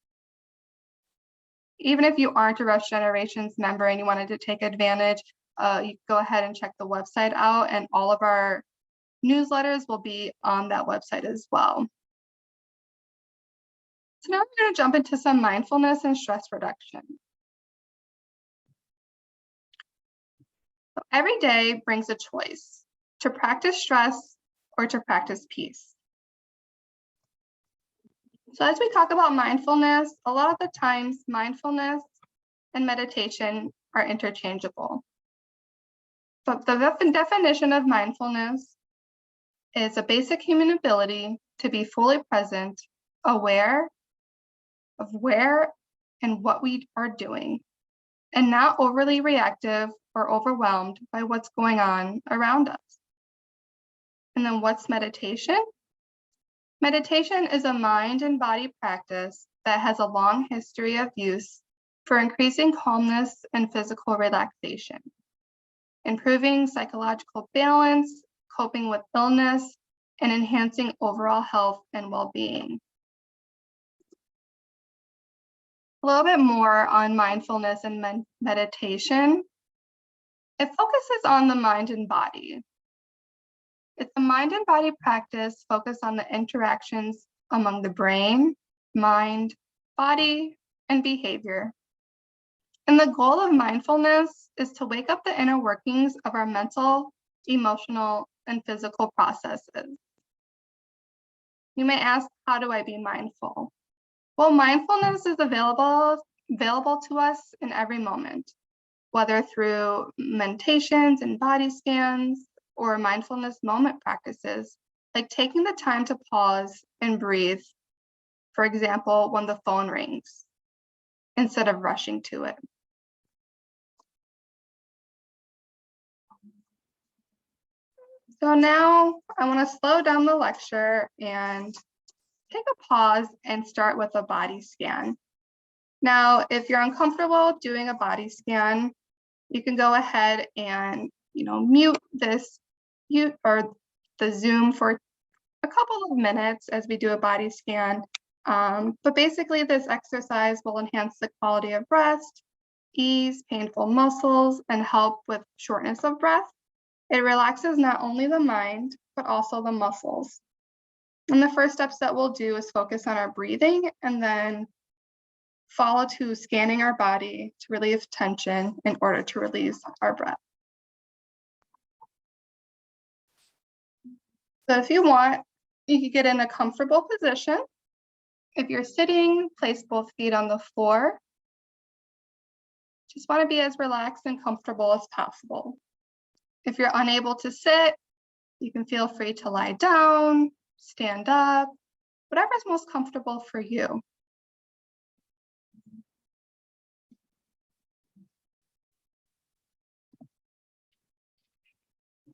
Even if you aren't a Rush Generations member and you wanted to take advantage, you go ahead and check the website out, and all of our newsletters will be on that website as well. So now we're going to jump into some mindfulness and stress reduction. So every day brings a choice: to practice stress or to practice peace. So as we talk about mindfulness, a lot of the times mindfulness and meditation are interchangeable. But the definition of mindfulness is a basic human ability to be fully present, aware of where and what we are doing, and not overly reactive or overwhelmed by what's going on around us. And then what's meditation? Meditation is a mind and body practice that has a long history of use for increasing calmness and physical relaxation, improving psychological balance, coping with illness, and enhancing overall health and well-being. A little bit more on mindfulness and meditation. It focuses on the mind and body. It's a mind and body practice focused on the interactions among the brain, mind, body, and behavior. And the goal of mindfulness is to wake up the inner workings of our mental, emotional, and physical processes. You may ask, how do I be mindful? Well, mindfulness is available to us in every moment. whether through meditations and body scans or mindfulness moment practices, like taking the time to pause and breathe, for example, when the phone rings, instead of rushing to it. So now I want to slow down the lecture and take a pause and start with a body scan. Now, if you're uncomfortable doing a body scan, you can go ahead and mute or the Zoom for a couple of minutes as we do a body scan. But basically, this exercise will enhance the quality of rest, ease painful muscles, and help with shortness of breath. It relaxes not only the mind, but also the muscles. And the first steps that we'll do is focus on our breathing and then follow to scanning our body to relieve tension in order to release our breath. So if you want, you can get in a comfortable position. If you're sitting, place both feet on the floor. Just want to be as relaxed and comfortable as possible. If you're unable to sit, you can feel free to lie down, stand up, whatever's most comfortable for you.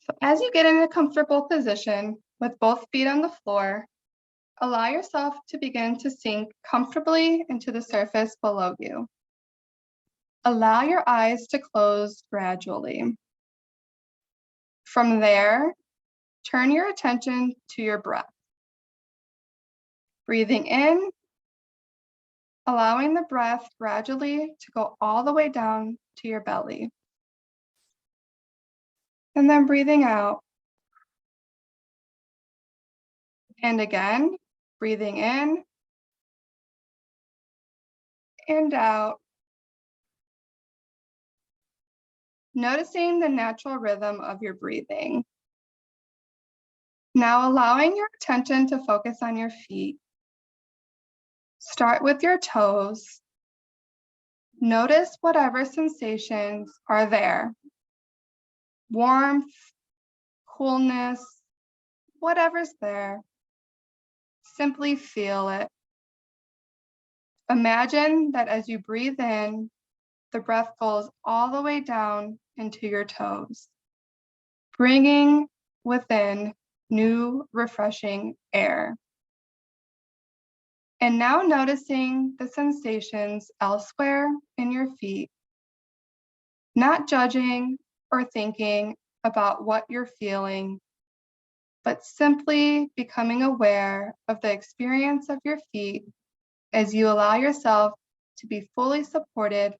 So as you get in a comfortable position with both feet on the floor, allow yourself to begin to sink comfortably into the surface below you. Allow your eyes to close gradually. From there, turn your attention to your breath. Breathing in, allowing the breath gradually to go all the way down to your belly. And then breathing out. And again, breathing in and out. Noticing the natural rhythm of your breathing. Now allowing your attention to focus on your feet. Start with your toes. Notice whatever sensations are there. Warmth, coolness, whatever's there. Simply feel it. Imagine that as you breathe in, the breath goes all the way down into your toes, bringing within new, refreshing air. And now noticing the sensations elsewhere in your feet, not judging or thinking about what you're feeling, but simply becoming aware of the experience of your feet as you allow yourself to be fully supported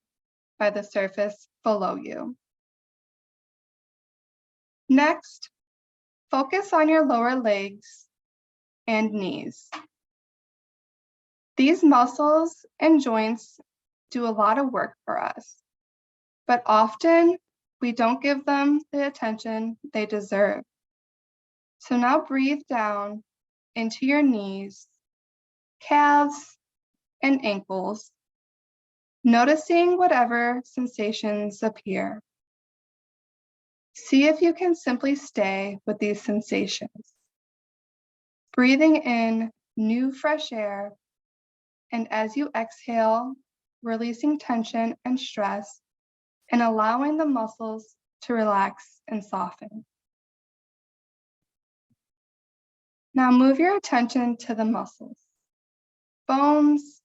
by the surface below you. Next, focus on your lower legs and knees. These muscles and joints do a lot of work for us, but often we don't give them the attention they deserve. So now breathe down into your knees, calves, and ankles, noticing whatever sensations appear. See if you can simply stay with these sensations, breathing in new fresh air, and as you exhale, releasing tension and stress, and allowing the muscles to relax and soften. Now move your attention to the muscles, bones,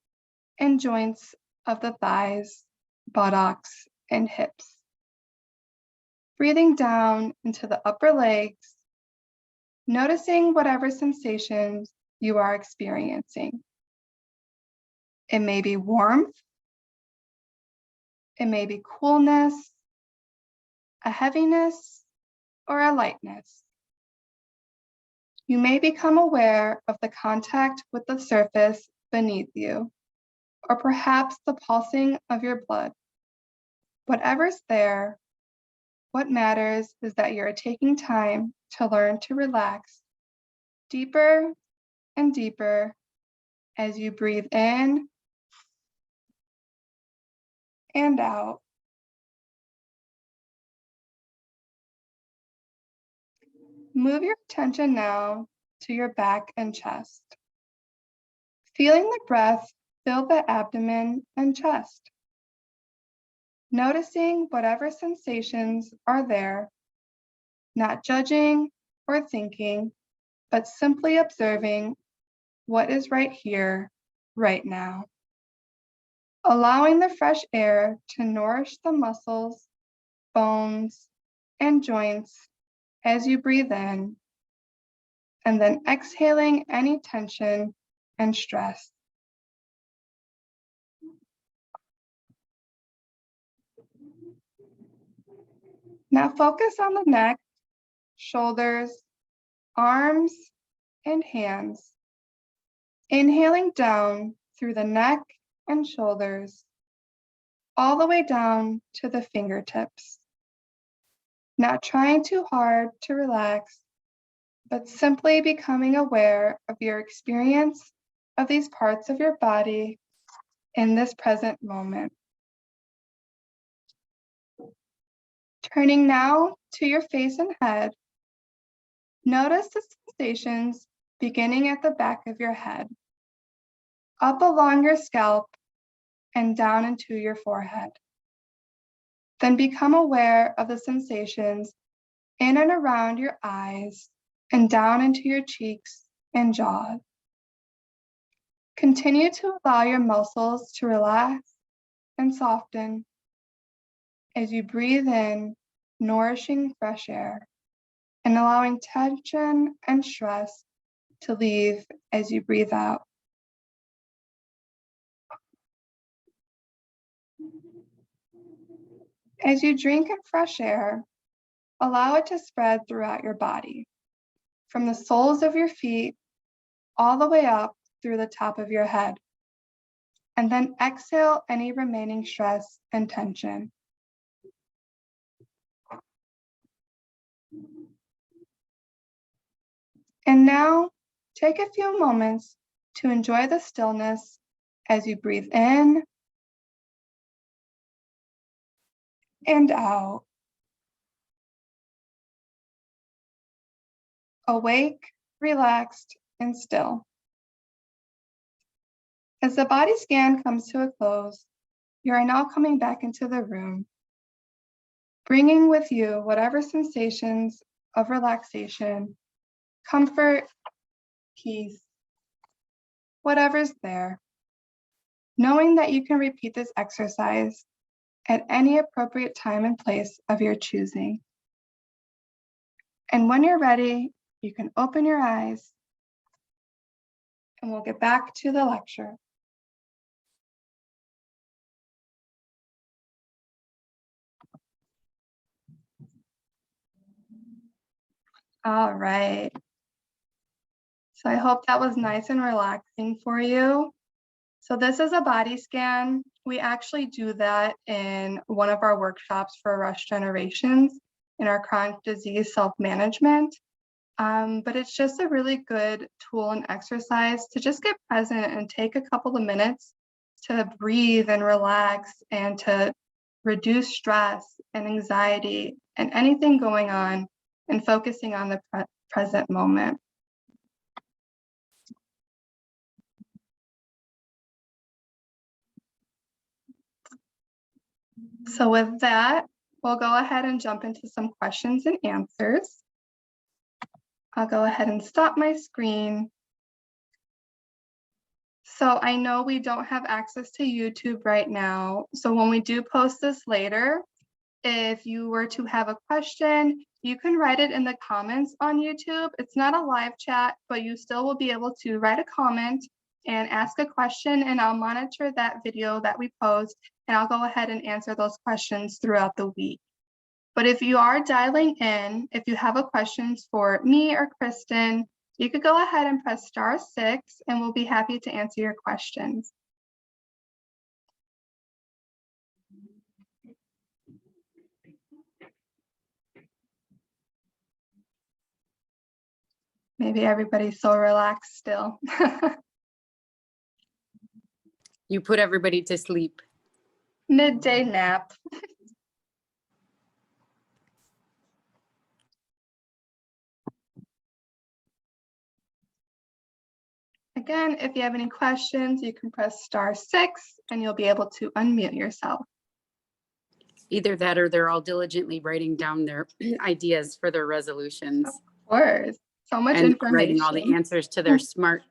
and joints of the thighs, buttocks, and hips. Breathing down into the upper legs, noticing whatever sensations you are experiencing. It may be warmth, it may be coolness, a heaviness, or a lightness. You may become aware of the contact with the surface beneath you, or perhaps the pulsing of your blood. Whatever's there, what matters is that you're taking time to learn to relax deeper and deeper as you breathe in and out, Move your attention now to your back and chest. Feeling the breath fill the abdomen and chest. Noticing whatever sensations are there, not judging or thinking, but simply observing what is right here, right now. Allowing the fresh air to nourish the muscles, bones, and joints as you breathe in, and then exhaling any tension and stress. Now focus on the neck, shoulders, arms, and hands. Inhaling down through the neck and shoulders, all the way down to the fingertips. Not trying too hard to relax, but simply becoming aware of your experience of these parts of your body in this present moment. Turning now to your face and head, notice the sensations beginning at the back of your head, up along your scalp and down into your forehead. Then become aware of the sensations in and around your eyes and down into your cheeks and jaw. Continue to allow your muscles to relax and soften as you breathe in nourishing fresh air and allowing tension and stress to leave as you breathe out. As you drink in fresh air, allow it to spread throughout your body, from the soles of your feet all the way up through the top of your head. And then exhale any remaining stress and tension. And now, take a few moments to enjoy the stillness as you breathe in and out. Awake, relaxed, and still. As the body scan comes to a close, you are now coming back into the room, bringing with you whatever sensations of relaxation, comfort, peace, whatever's there, knowing that you can repeat this exercise at any appropriate time and place of your choosing. And when you're ready, you can open your eyes and we'll get back to the lecture. All right. So I hope that was nice and relaxing for you. So this is a body scan. We actually do that in one of our workshops for Rush Generations in our chronic disease self-management. But it's just a really good tool and exercise to just get present and take a couple of minutes to breathe and relax and to reduce stress and anxiety and anything going on and focusing on the present moment. So with that, we'll go ahead and jump into some questions and answers. I'll go ahead and stop my screen. So I know we don't have access to YouTube right now. So when we do post this later, if you were to have a question, you can write it in the comments on YouTube. It's not a live chat, but you still will be able to write a comment and ask a question, and I'll monitor that video that we post, and I'll go ahead and answer those questions throughout the week. But if you are dialing in, if you have a questions for me or Kristen, you could go ahead and press *6 and we'll be happy to answer your questions. Maybe everybody's so relaxed still. You put everybody to sleep. Midday nap. again, if you have any questions, you can press *6 and you'll be able to unmute yourself. Either that or they're all diligently writing down their ideas for their resolutions. Of course. So much and information. writing all the answers to their smart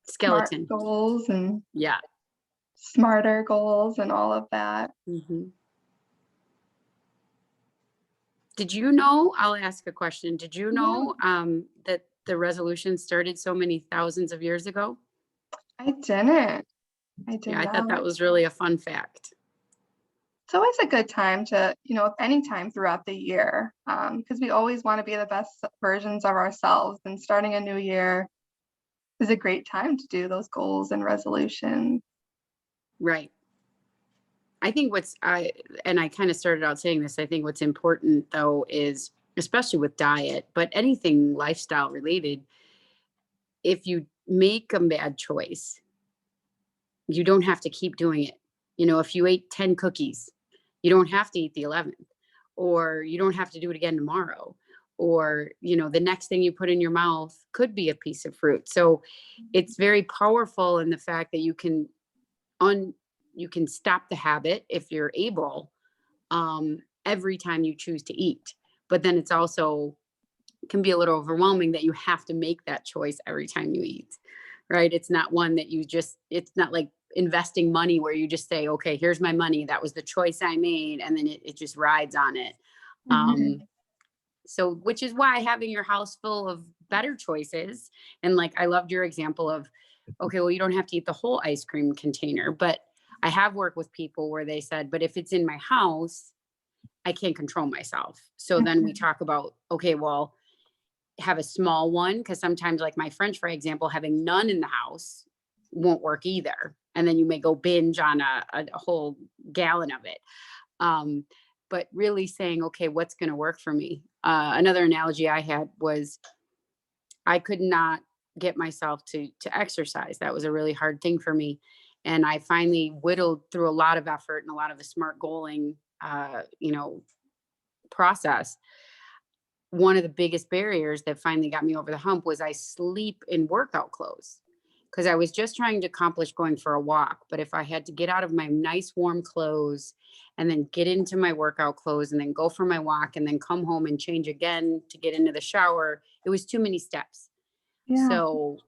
skeleton. Smart goals and Yeah. smarter goals and all of that. Mm-hmm. Did you know, I'll ask a question. Did you know that the resolution started so many thousands of years ago? I didn't. I did Yeah, I not. thought that was really a fun fact. It's always a good time to, any time throughout the year, because we always want to be the best versions of ourselves. And starting a new year is a great time to do those goals and resolutions. Right. I think I kind of started out saying this, I think what's important though is, especially with diet, but anything lifestyle related, if you make a bad choice, you don't have to keep doing it. If you ate 10 cookies, you don't have to eat the 11th, or you don't have to do it again tomorrow. Or, the next thing you put in your mouth could be a piece of fruit. So it's very powerful in the fact that you can stop the habit if you're able, every time you choose to eat. But then it's also can be a little overwhelming that you have to make that choice every time you eat, right? It's not one that it's not like investing money where you just say, okay, here's my money. That was the choice I made. And then it just rides on it. Mm-hmm. So, which is why having your house full of better choices. And like, I loved your example of, okay, well, you don't have to eat the whole ice cream container, but I have worked with people where they said, but if it's in my house, I can't control myself. So then we talk about, okay, well, have a small one, because sometimes, like my French fry example, having none in the house won't work either. And then you may go binge on a whole gallon of it. But really saying, okay, what's going to work for me? Another analogy I had was I could not get myself to exercise. That was a really hard thing for me. And I finally whittled through a lot of effort and a lot of the smart goaling, process. One of the biggest barriers that finally got me over the hump was I sleep in workout clothes, because I was just trying to accomplish going for a walk. But if I had to get out of my nice warm clothes and then get into my workout clothes and then go for my walk and then come home and change again to get into the shower, it was too many steps. Yeah. So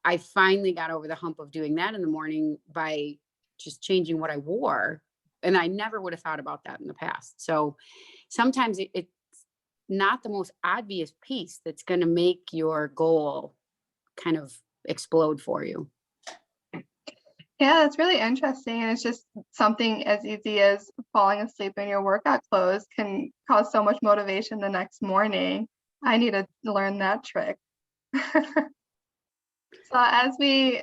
I finally got over the hump of doing that in the morning by just changing what I wore. And I never would have thought about that in the past. So sometimes it's not the most obvious piece that's going to make your goal kind of explode for you. Yeah, that's really interesting. And it's just something as easy as falling asleep in your workout clothes can cause so much motivation the next morning. I need to learn that trick. So as we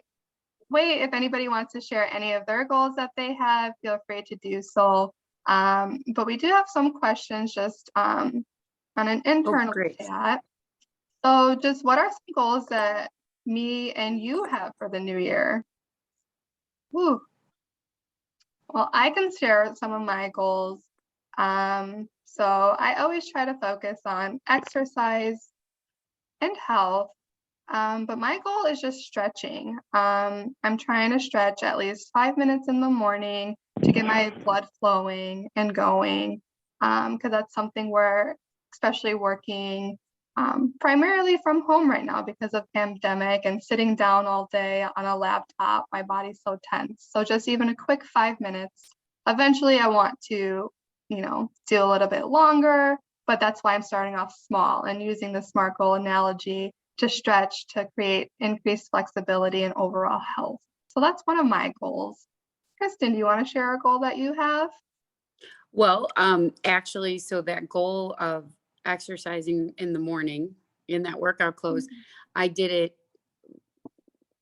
wait, if anybody wants to share any of their goals that they have, feel free to do so. But we do have some questions just on an internal chat. So just what are some goals that me and you have for the new year? Woo. Well, I can share some of my goals. So I always try to focus on exercise and health. But my goal is just stretching. I'm trying to stretch at least 5 minutes in the morning to get my blood flowing and going. Because that's something where, especially working primarily from home right now because of pandemic and sitting down all day on a laptop, my body's so tense. So just even a quick 5 minutes. Eventually I want to, do a little bit longer, but that's why I'm starting off small and using the SMART goal analogy to stretch to create increased flexibility and overall health. So that's one of my goals. Kristen, do you want to share a goal that you have? Well, actually, so that goal of exercising in the morning in that workout clothes, I did it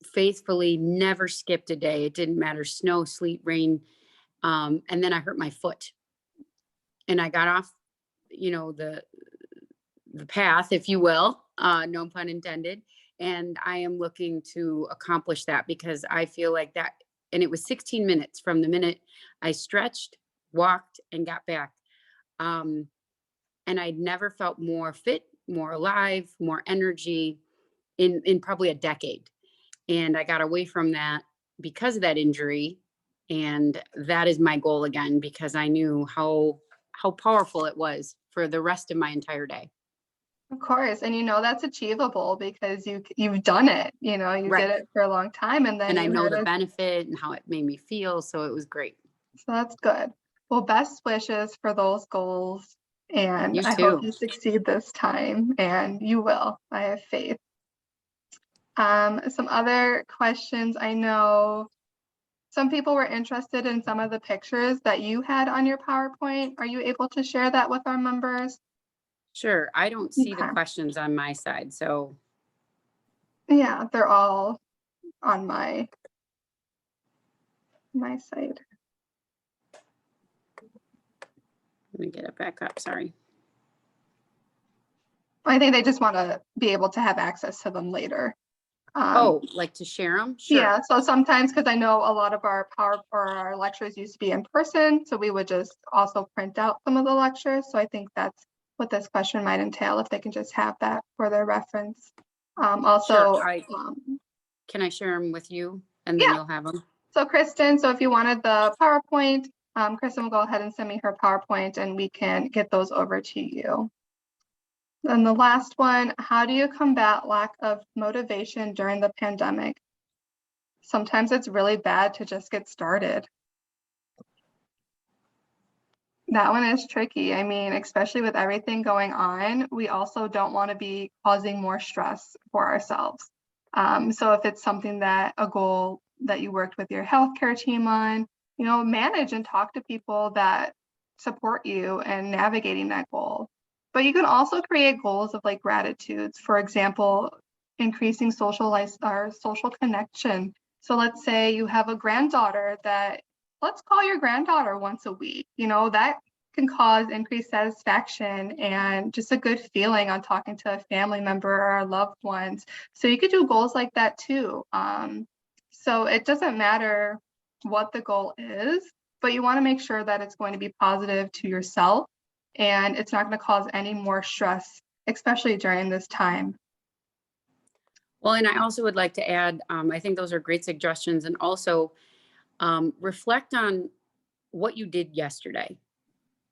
faithfully, never skipped a day. It didn't matter, snow, sleet, rain. And then I hurt my foot and I got off, the path, if you will, no pun intended. And I am looking to accomplish that because I feel like that, and it was 16 minutes from the minute I stretched, walked, and got back. And I'd never felt more fit, more alive, more energy. in probably a decade. And I got away from that because of that injury. And that is my goal again, because I knew how powerful it was for the rest of my entire day. Of course. And that's achievable because you've done it, you Right. did it for a long time, and then And I you know had the it. benefit and how it made me feel. So it was great. So that's good. Well, best wishes for those goals. And You I hope too. you succeed this time, and you will. I have faith. Some other questions. I know some people were interested in some of the pictures that you had on your PowerPoint. Are you able to share that with our members? Sure. I don't see the Okay. questions on my side. So Yeah, they're all on my site. let me get it back up. Sorry. I think they just want to be able to have access to them later. Like to share them? Sure. Yeah, so sometimes, because I know a lot of our our lectures used to be in person, so we would just also print out some of the lectures. So I think that's what this question might entail, if they can just have that for their reference. Also, Sure. Can I share them with you and then yeah. you'll have them? So Kristen, so if you wanted the PowerPoint, Kristen will go ahead and send me her PowerPoint and we can get those over to you. Then the last one, how do you combat lack of motivation during the pandemic? Sometimes it's really bad to just get started. That one is tricky. I mean, especially with everything going on, we also don't want to be causing more stress for ourselves. So if it's something a goal that you worked with your healthcare team on, manage and talk to people that support you and navigating that goal. But you can also create goals of like gratitudes. For example, increasing social connection. So let's say you have a granddaughter let's call your granddaughter once a week. That can cause increased satisfaction and just a good feeling on talking to a family member or loved ones. So you could do goals like that too. So it doesn't matter what the goal is, but you want to make sure that it's going to be positive to yourself and it's not going to cause any more stress, especially during this time. Well, and I also would like to add, I think those are great suggestions, and also reflect on what you did yesterday.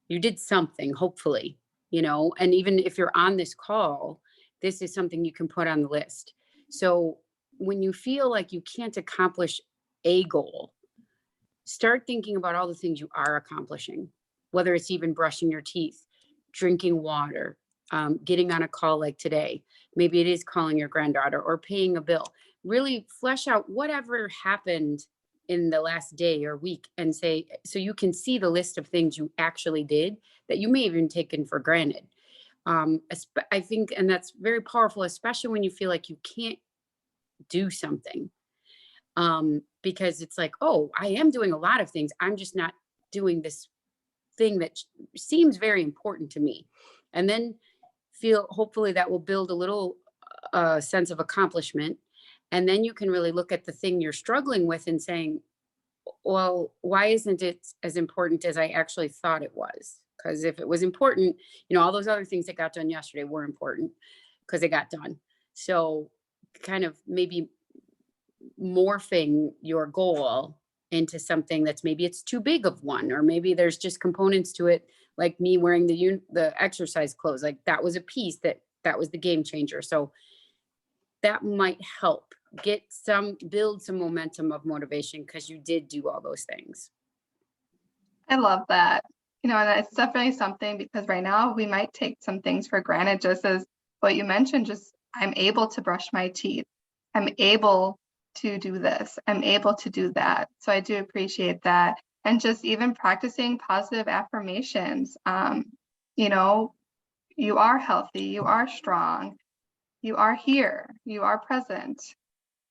You did something, hopefully, and even if you're on this call, this is something you can put on the list. So when you feel like you can't accomplish a goal, start thinking about all the things you are accomplishing, whether it's even brushing your teeth, drinking water, getting on a call like today. Maybe it is calling your granddaughter or paying a bill. Really flesh out whatever happened in the last day or week and say, so you can see the list of things you actually did that you may have even taken for granted. I think, and that's very powerful, especially when you feel like you can't do something. Because it's like, oh, I am doing a lot of things. I'm just not doing this thing that seems very important to me. And then hopefully that will build a little sense of accomplishment. And then you can really look at the thing you're struggling with and saying, well, why isn't it as important as I actually thought it was? Because if it was important, all those other things that got done yesterday were important because they got done. So kind of maybe morphing your goal into something that's maybe it's too big of one, or maybe there's just components to it, like me wearing the exercise clothes. Like that was a piece that was the game changer. So that might help build some momentum of motivation because you did do all those things. I love that. And it's definitely something, because right now we might take some things for granted, just as what you mentioned, just I'm able to brush my teeth. I'm able to do this. I'm able to do that. So I do appreciate that. And just even practicing positive affirmations. You are healthy, you are strong, you are here, you are present,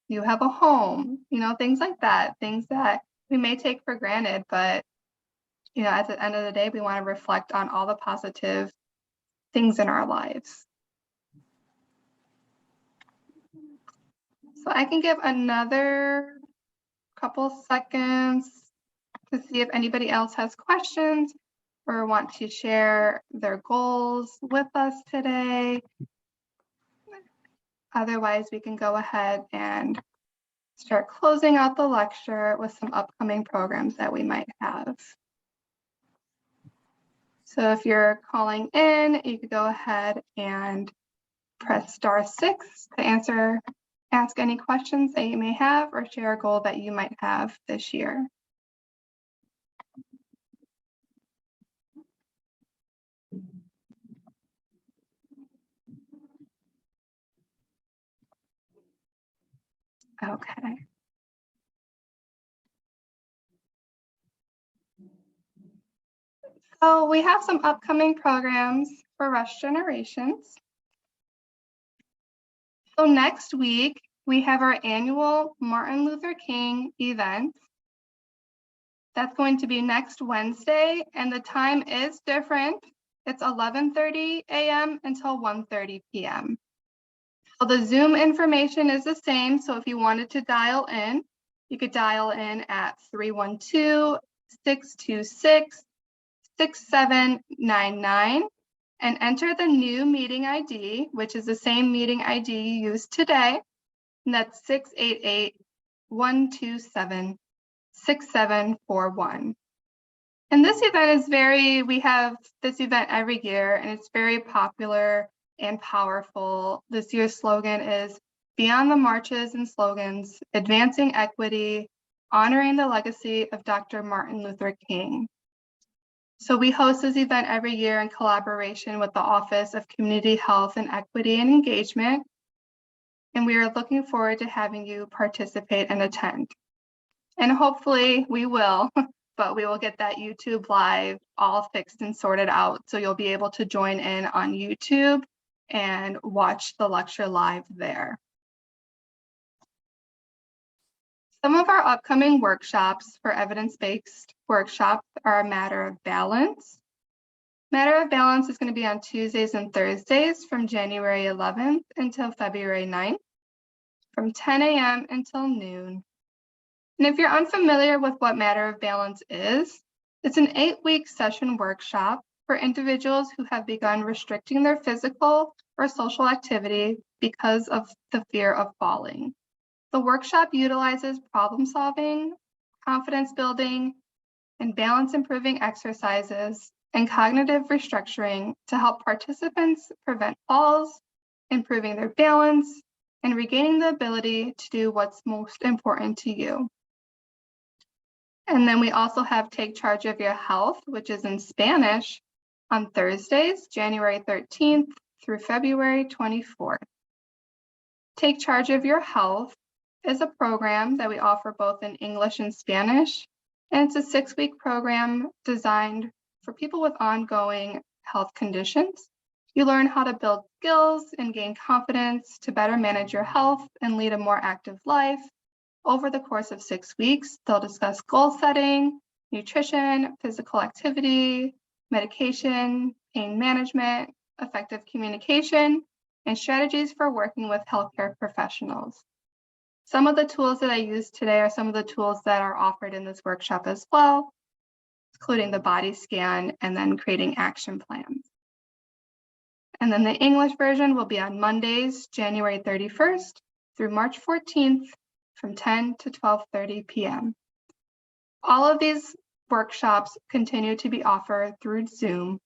you have a home, things like that, things that we may take for granted, but at the end of the day, we want to reflect on all the positive things in our lives. So I can give another couple seconds to see if anybody else has questions or want to share their goals with us today. Otherwise, we can go ahead and start closing out the lecture with some upcoming programs that we might have. So if you're calling in, you could go ahead and press *6 to ask any questions that you may have or share a goal that you might have this year. Okay. So we have some upcoming programs for Rush Generations. So next week, we have our annual Martin Luther King event. That's going to be next Wednesday, and the time is different. It's 11:30 a.m. until 1:30 p.m. So the Zoom information is the same. So if you wanted to dial in, you could dial in at 312-626-6799 and enter the new meeting ID, which is the same meeting ID you used today. And that's 688-127-6741. And this event is we have this event every year, and it's very popular and powerful. This year's slogan is Beyond the Marches and Slogans, Advancing Equity, Honoring the Legacy of Dr. Martin Luther King. So we host this event every year in collaboration with the Office of Community Health and Equity and Engagement. And we are looking forward to having you participate and attend. And hopefully we will, but we will get that YouTube Live all fixed and sorted out. So you'll be able to join in on YouTube and watch the lecture live there. Some of our upcoming workshops for evidence-based workshops are a Matter of Balance. Matter of Balance is going to be on Tuesdays and Thursdays from January 11th until February 9th, from 10 a.m. until noon. And if you're unfamiliar with what Matter of Balance is, it's an 8-week session workshop for individuals who have begun restricting their physical or social activity because of the fear of falling. The workshop utilizes problem solving, confidence building, and balance improving exercises and cognitive restructuring to help participants prevent falls, improving their balance, and regaining the ability to do what's most important to you. And then we also have Take Charge of Your Health, which is in Spanish, on Thursdays, January 13th through February 24th. Take Charge of Your Health is a program that we offer both in English and Spanish, and it's a 6-week program designed for people with ongoing health conditions. You learn how to build skills and gain confidence to better manage your health and lead a more active life. Over the course of 6 weeks, they'll discuss goal setting, nutrition, physical activity, medication, pain management, effective communication, and strategies for working with healthcare professionals. Some of the tools that I used today are some of the tools that are offered in this workshop as well, including the body scan and then creating action plans. And then the English version will be on Mondays, January 31st through March 14th from 10 to 12:30 p.m. All of these workshops continue to be offered through Zoom.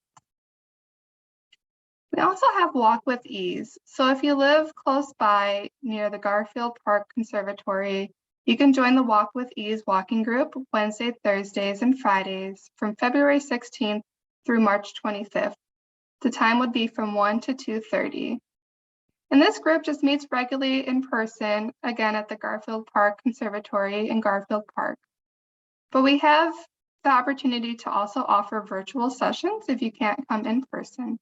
We also have Walk with Ease. So if you live close by near the Garfield Park Conservatory, you can join the Walk with Ease walking group Wednesday, Thursdays, and Fridays from February 16th through March 25th. The time would be from 1 to 2:30. And this group just meets regularly in person, again at the Garfield Park Conservatory in Garfield Park. But we have the opportunity to also offer virtual sessions if you can't come in person.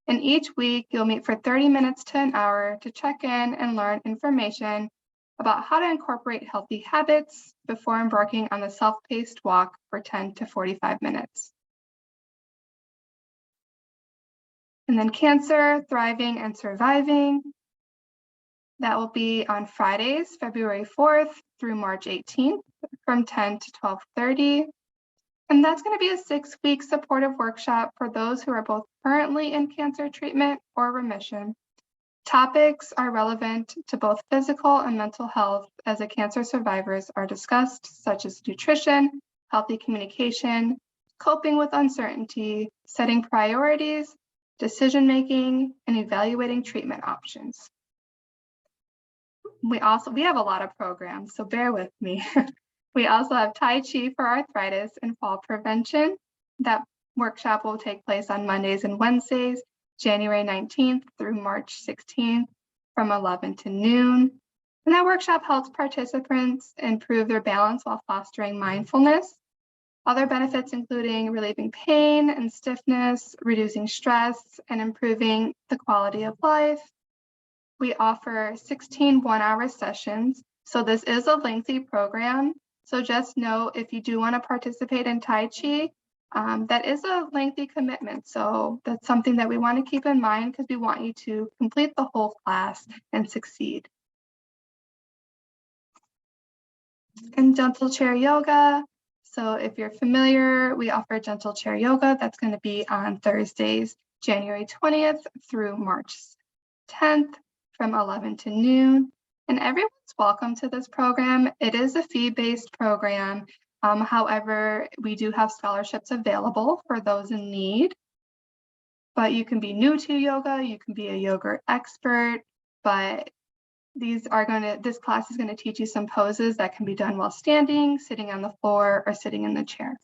And each week you'll meet for 30 minutes to an hour to check in and learn information about how to incorporate healthy habits before embarking on the self-paced walk for 10 to 45 minutes. And then Cancer, Thriving, and Surviving. That will be on Fridays, February 4th through March 18th from 10 to 12:30. And that's going to be a 6-week supportive workshop for those who are both currently in cancer treatment or remission Topics are relevant to both physical and mental health as the cancer survivors are discussed, such as nutrition, healthy communication, coping with uncertainty, setting priorities, decision-making, and evaluating treatment options. We have a lot of programs, so bear with me. We also have Tai Chi for arthritis and fall prevention. That workshop will take place on Mondays and Wednesdays, January 19th through March 16th from 11 to noon. And that workshop helps participants improve their balance while fostering mindfulness. Other benefits including relieving pain and stiffness, reducing stress, and improving the quality of life. We offer 16 one-hour sessions. So this is a lengthy program. So just know if you do want to participate in Tai Chi, that is a lengthy commitment. So that's something that we want to keep in mind because we want you to complete the whole class and succeed. And gentle chair yoga. So if you're familiar, we offer gentle chair yoga. That's going to be on Thursdays, January 20th through March 10th from 11 to noon. And everyone's welcome to this program. It is a fee-based program. However, we do have scholarships available for those in need. But you can be new to yoga, you can be a yoga expert, but this class is going to teach you some poses that can be done while standing, sitting on the floor, or sitting in the chair.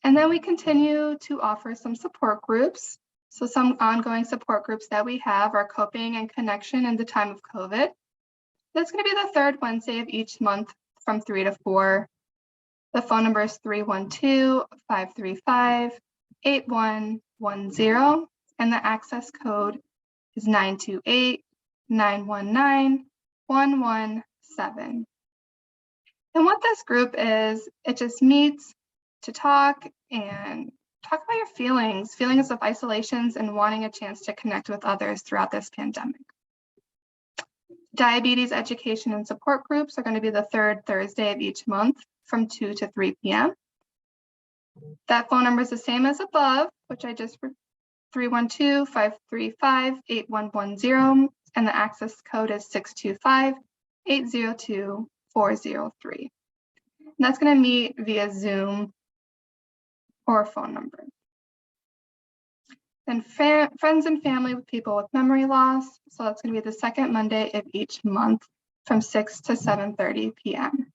And then we continue to offer some support groups. So some ongoing support groups that we have are coping and connection in the time of COVID. That's going to be the third Wednesday of each month from 3 to 4. The phone number is 312-535-8110, and the access code is 928-919-117. And what this group is, it just meets to talk about your feelings of isolations and wanting a chance to connect with others throughout this pandemic. Diabetes education and support groups are going to be the third Thursday of each month from 2 to 3 p.m. That phone number is the same as above, which I just 312-535-8110, and the access code is 625-802-403. And that's going to meet via Zoom or phone number. And friends and family with people with memory loss. So that's going to be the second Monday of each month from 6 to 7:30 p.m.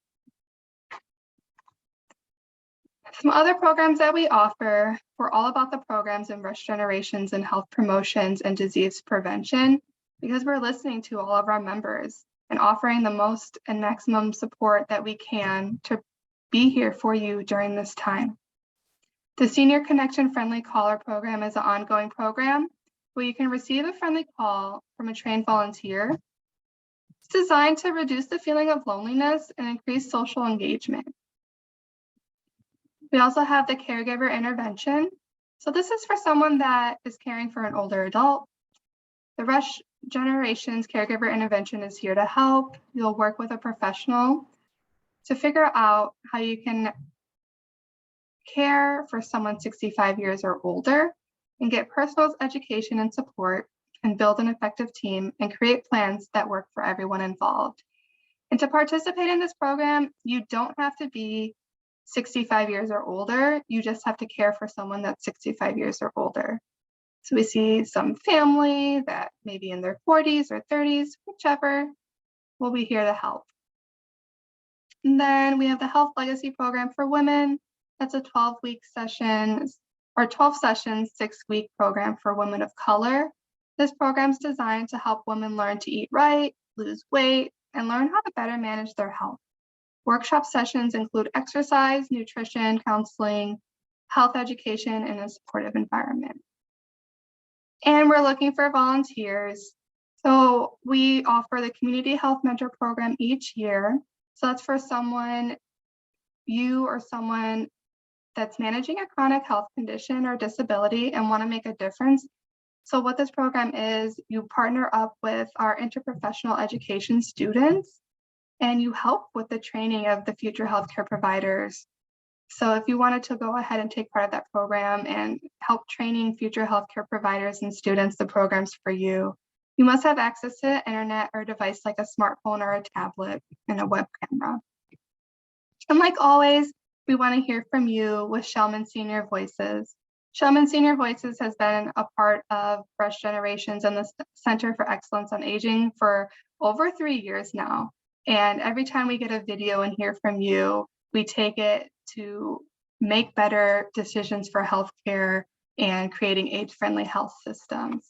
Some other programs that we offer, we're all about the programs and regenerations and health promotions and disease prevention because we're listening to all of our members and offering the most and maximum support that we can to be here for you during this time. The Senior Connection Friendly Caller Program is an ongoing program where you can receive a friendly call from a trained volunteer. It's designed to reduce the feeling of loneliness and increase social engagement. We also have the caregiver intervention. So this is for someone that is caring for an older adult. The Rush Generations Caregiver Intervention is here to help. You'll work with a professional to figure out how you can care for someone 65 years or older and get personal education and support and build an effective team and create plans that work for everyone involved. And to participate in this program, you don't have to be 65 years or older. You just have to care for someone that's 65 years or older. So we see some family that may be in their 40s or 30s, whichever, will be here to help. And then we have the Health Legacy Program for women. That's a 12-week sessions or 12 sessions, 6-week program for women of color. This program is designed to help women learn to eat right, lose weight, and learn how to better manage their health. Workshop sessions include exercise, nutrition, counseling, health education, and a supportive environment. And we're looking for volunteers. So we offer the Community Health Mentor Program each year. So that's for someone, you or someone that's managing a chronic health condition or disability and want to make a difference. So what this program is, you partner up with our interprofessional education students and you help with the training of the future healthcare providers So if you wanted to go ahead and take part of that program and help training future healthcare providers and students the programs for you, you must have access to the internet or device like a smartphone or a tablet and a web camera. And like always, we want to hear from you with Shellman Senior Voices. Shellman Senior Voices has been a part of Rush Generations and the Center for Excellence on Aging for over 3 years now. And every time we get a video and hear from you, we take it to make better decisions for healthcare and creating age-friendly health systems.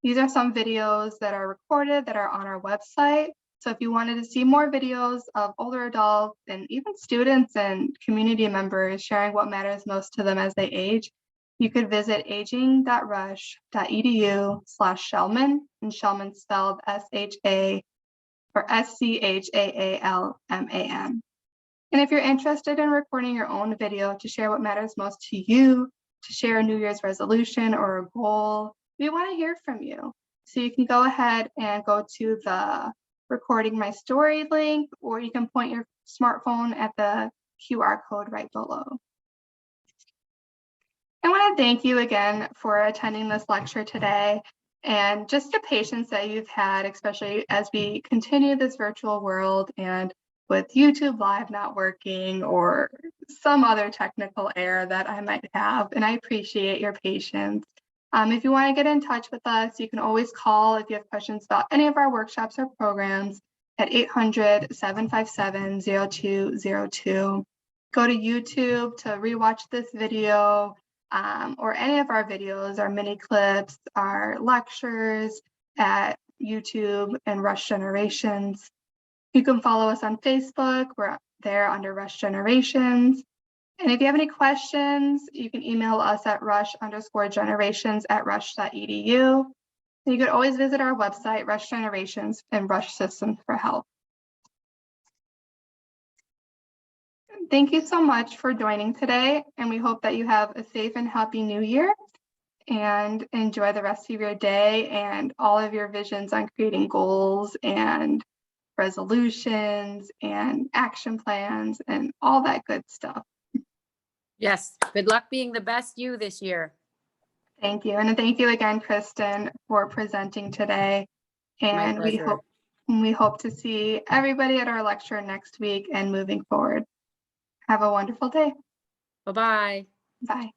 These are some videos that are recorded that are on our website. So if you wanted to see more videos of older adults and even students and community members sharing what matters most to them as they age, you could visit aging.rush.edu/Shellman, and Shellman spelled S-H-A or S-C-H-A-A-L-M-A-N. And if you're interested in recording your own video to share what matters most to you, to share a New Year's resolution or a goal, we want to hear from you. So you can go ahead and go to the recording my story link, or you can point your smartphone at the QR code right below. I want to thank you again for attending this lecture today and just the patience that you've had, especially as we continue this virtual world and with YouTube Live not working or some other technical error that I might have, and I appreciate your patience. If you want to get in touch with us, you can always call if you have questions about any of our workshops or programs at 800-757-0202. Go to YouTube to rewatch this video or any of our videos, our mini clips, our lectures at YouTube and Rush Generations. You can follow us on Facebook. We're there under Rush Generations. And if you have any questions, you can email us at rush_generations@rush.edu. And you could always visit our website, Rush Generations and Rush Systems for Health. Thank you so much for joining today, and we hope that you have a safe and happy New Year and enjoy the rest of your day and all of your visions on creating goals and resolutions and action plans and all that good stuff. Yes. Good luck being the best you this year. Thank you. And thank you again, Kristen, for presenting today. And we hope to see everybody at our lecture next week and moving forward. Have a wonderful day. Bye-bye. Bye.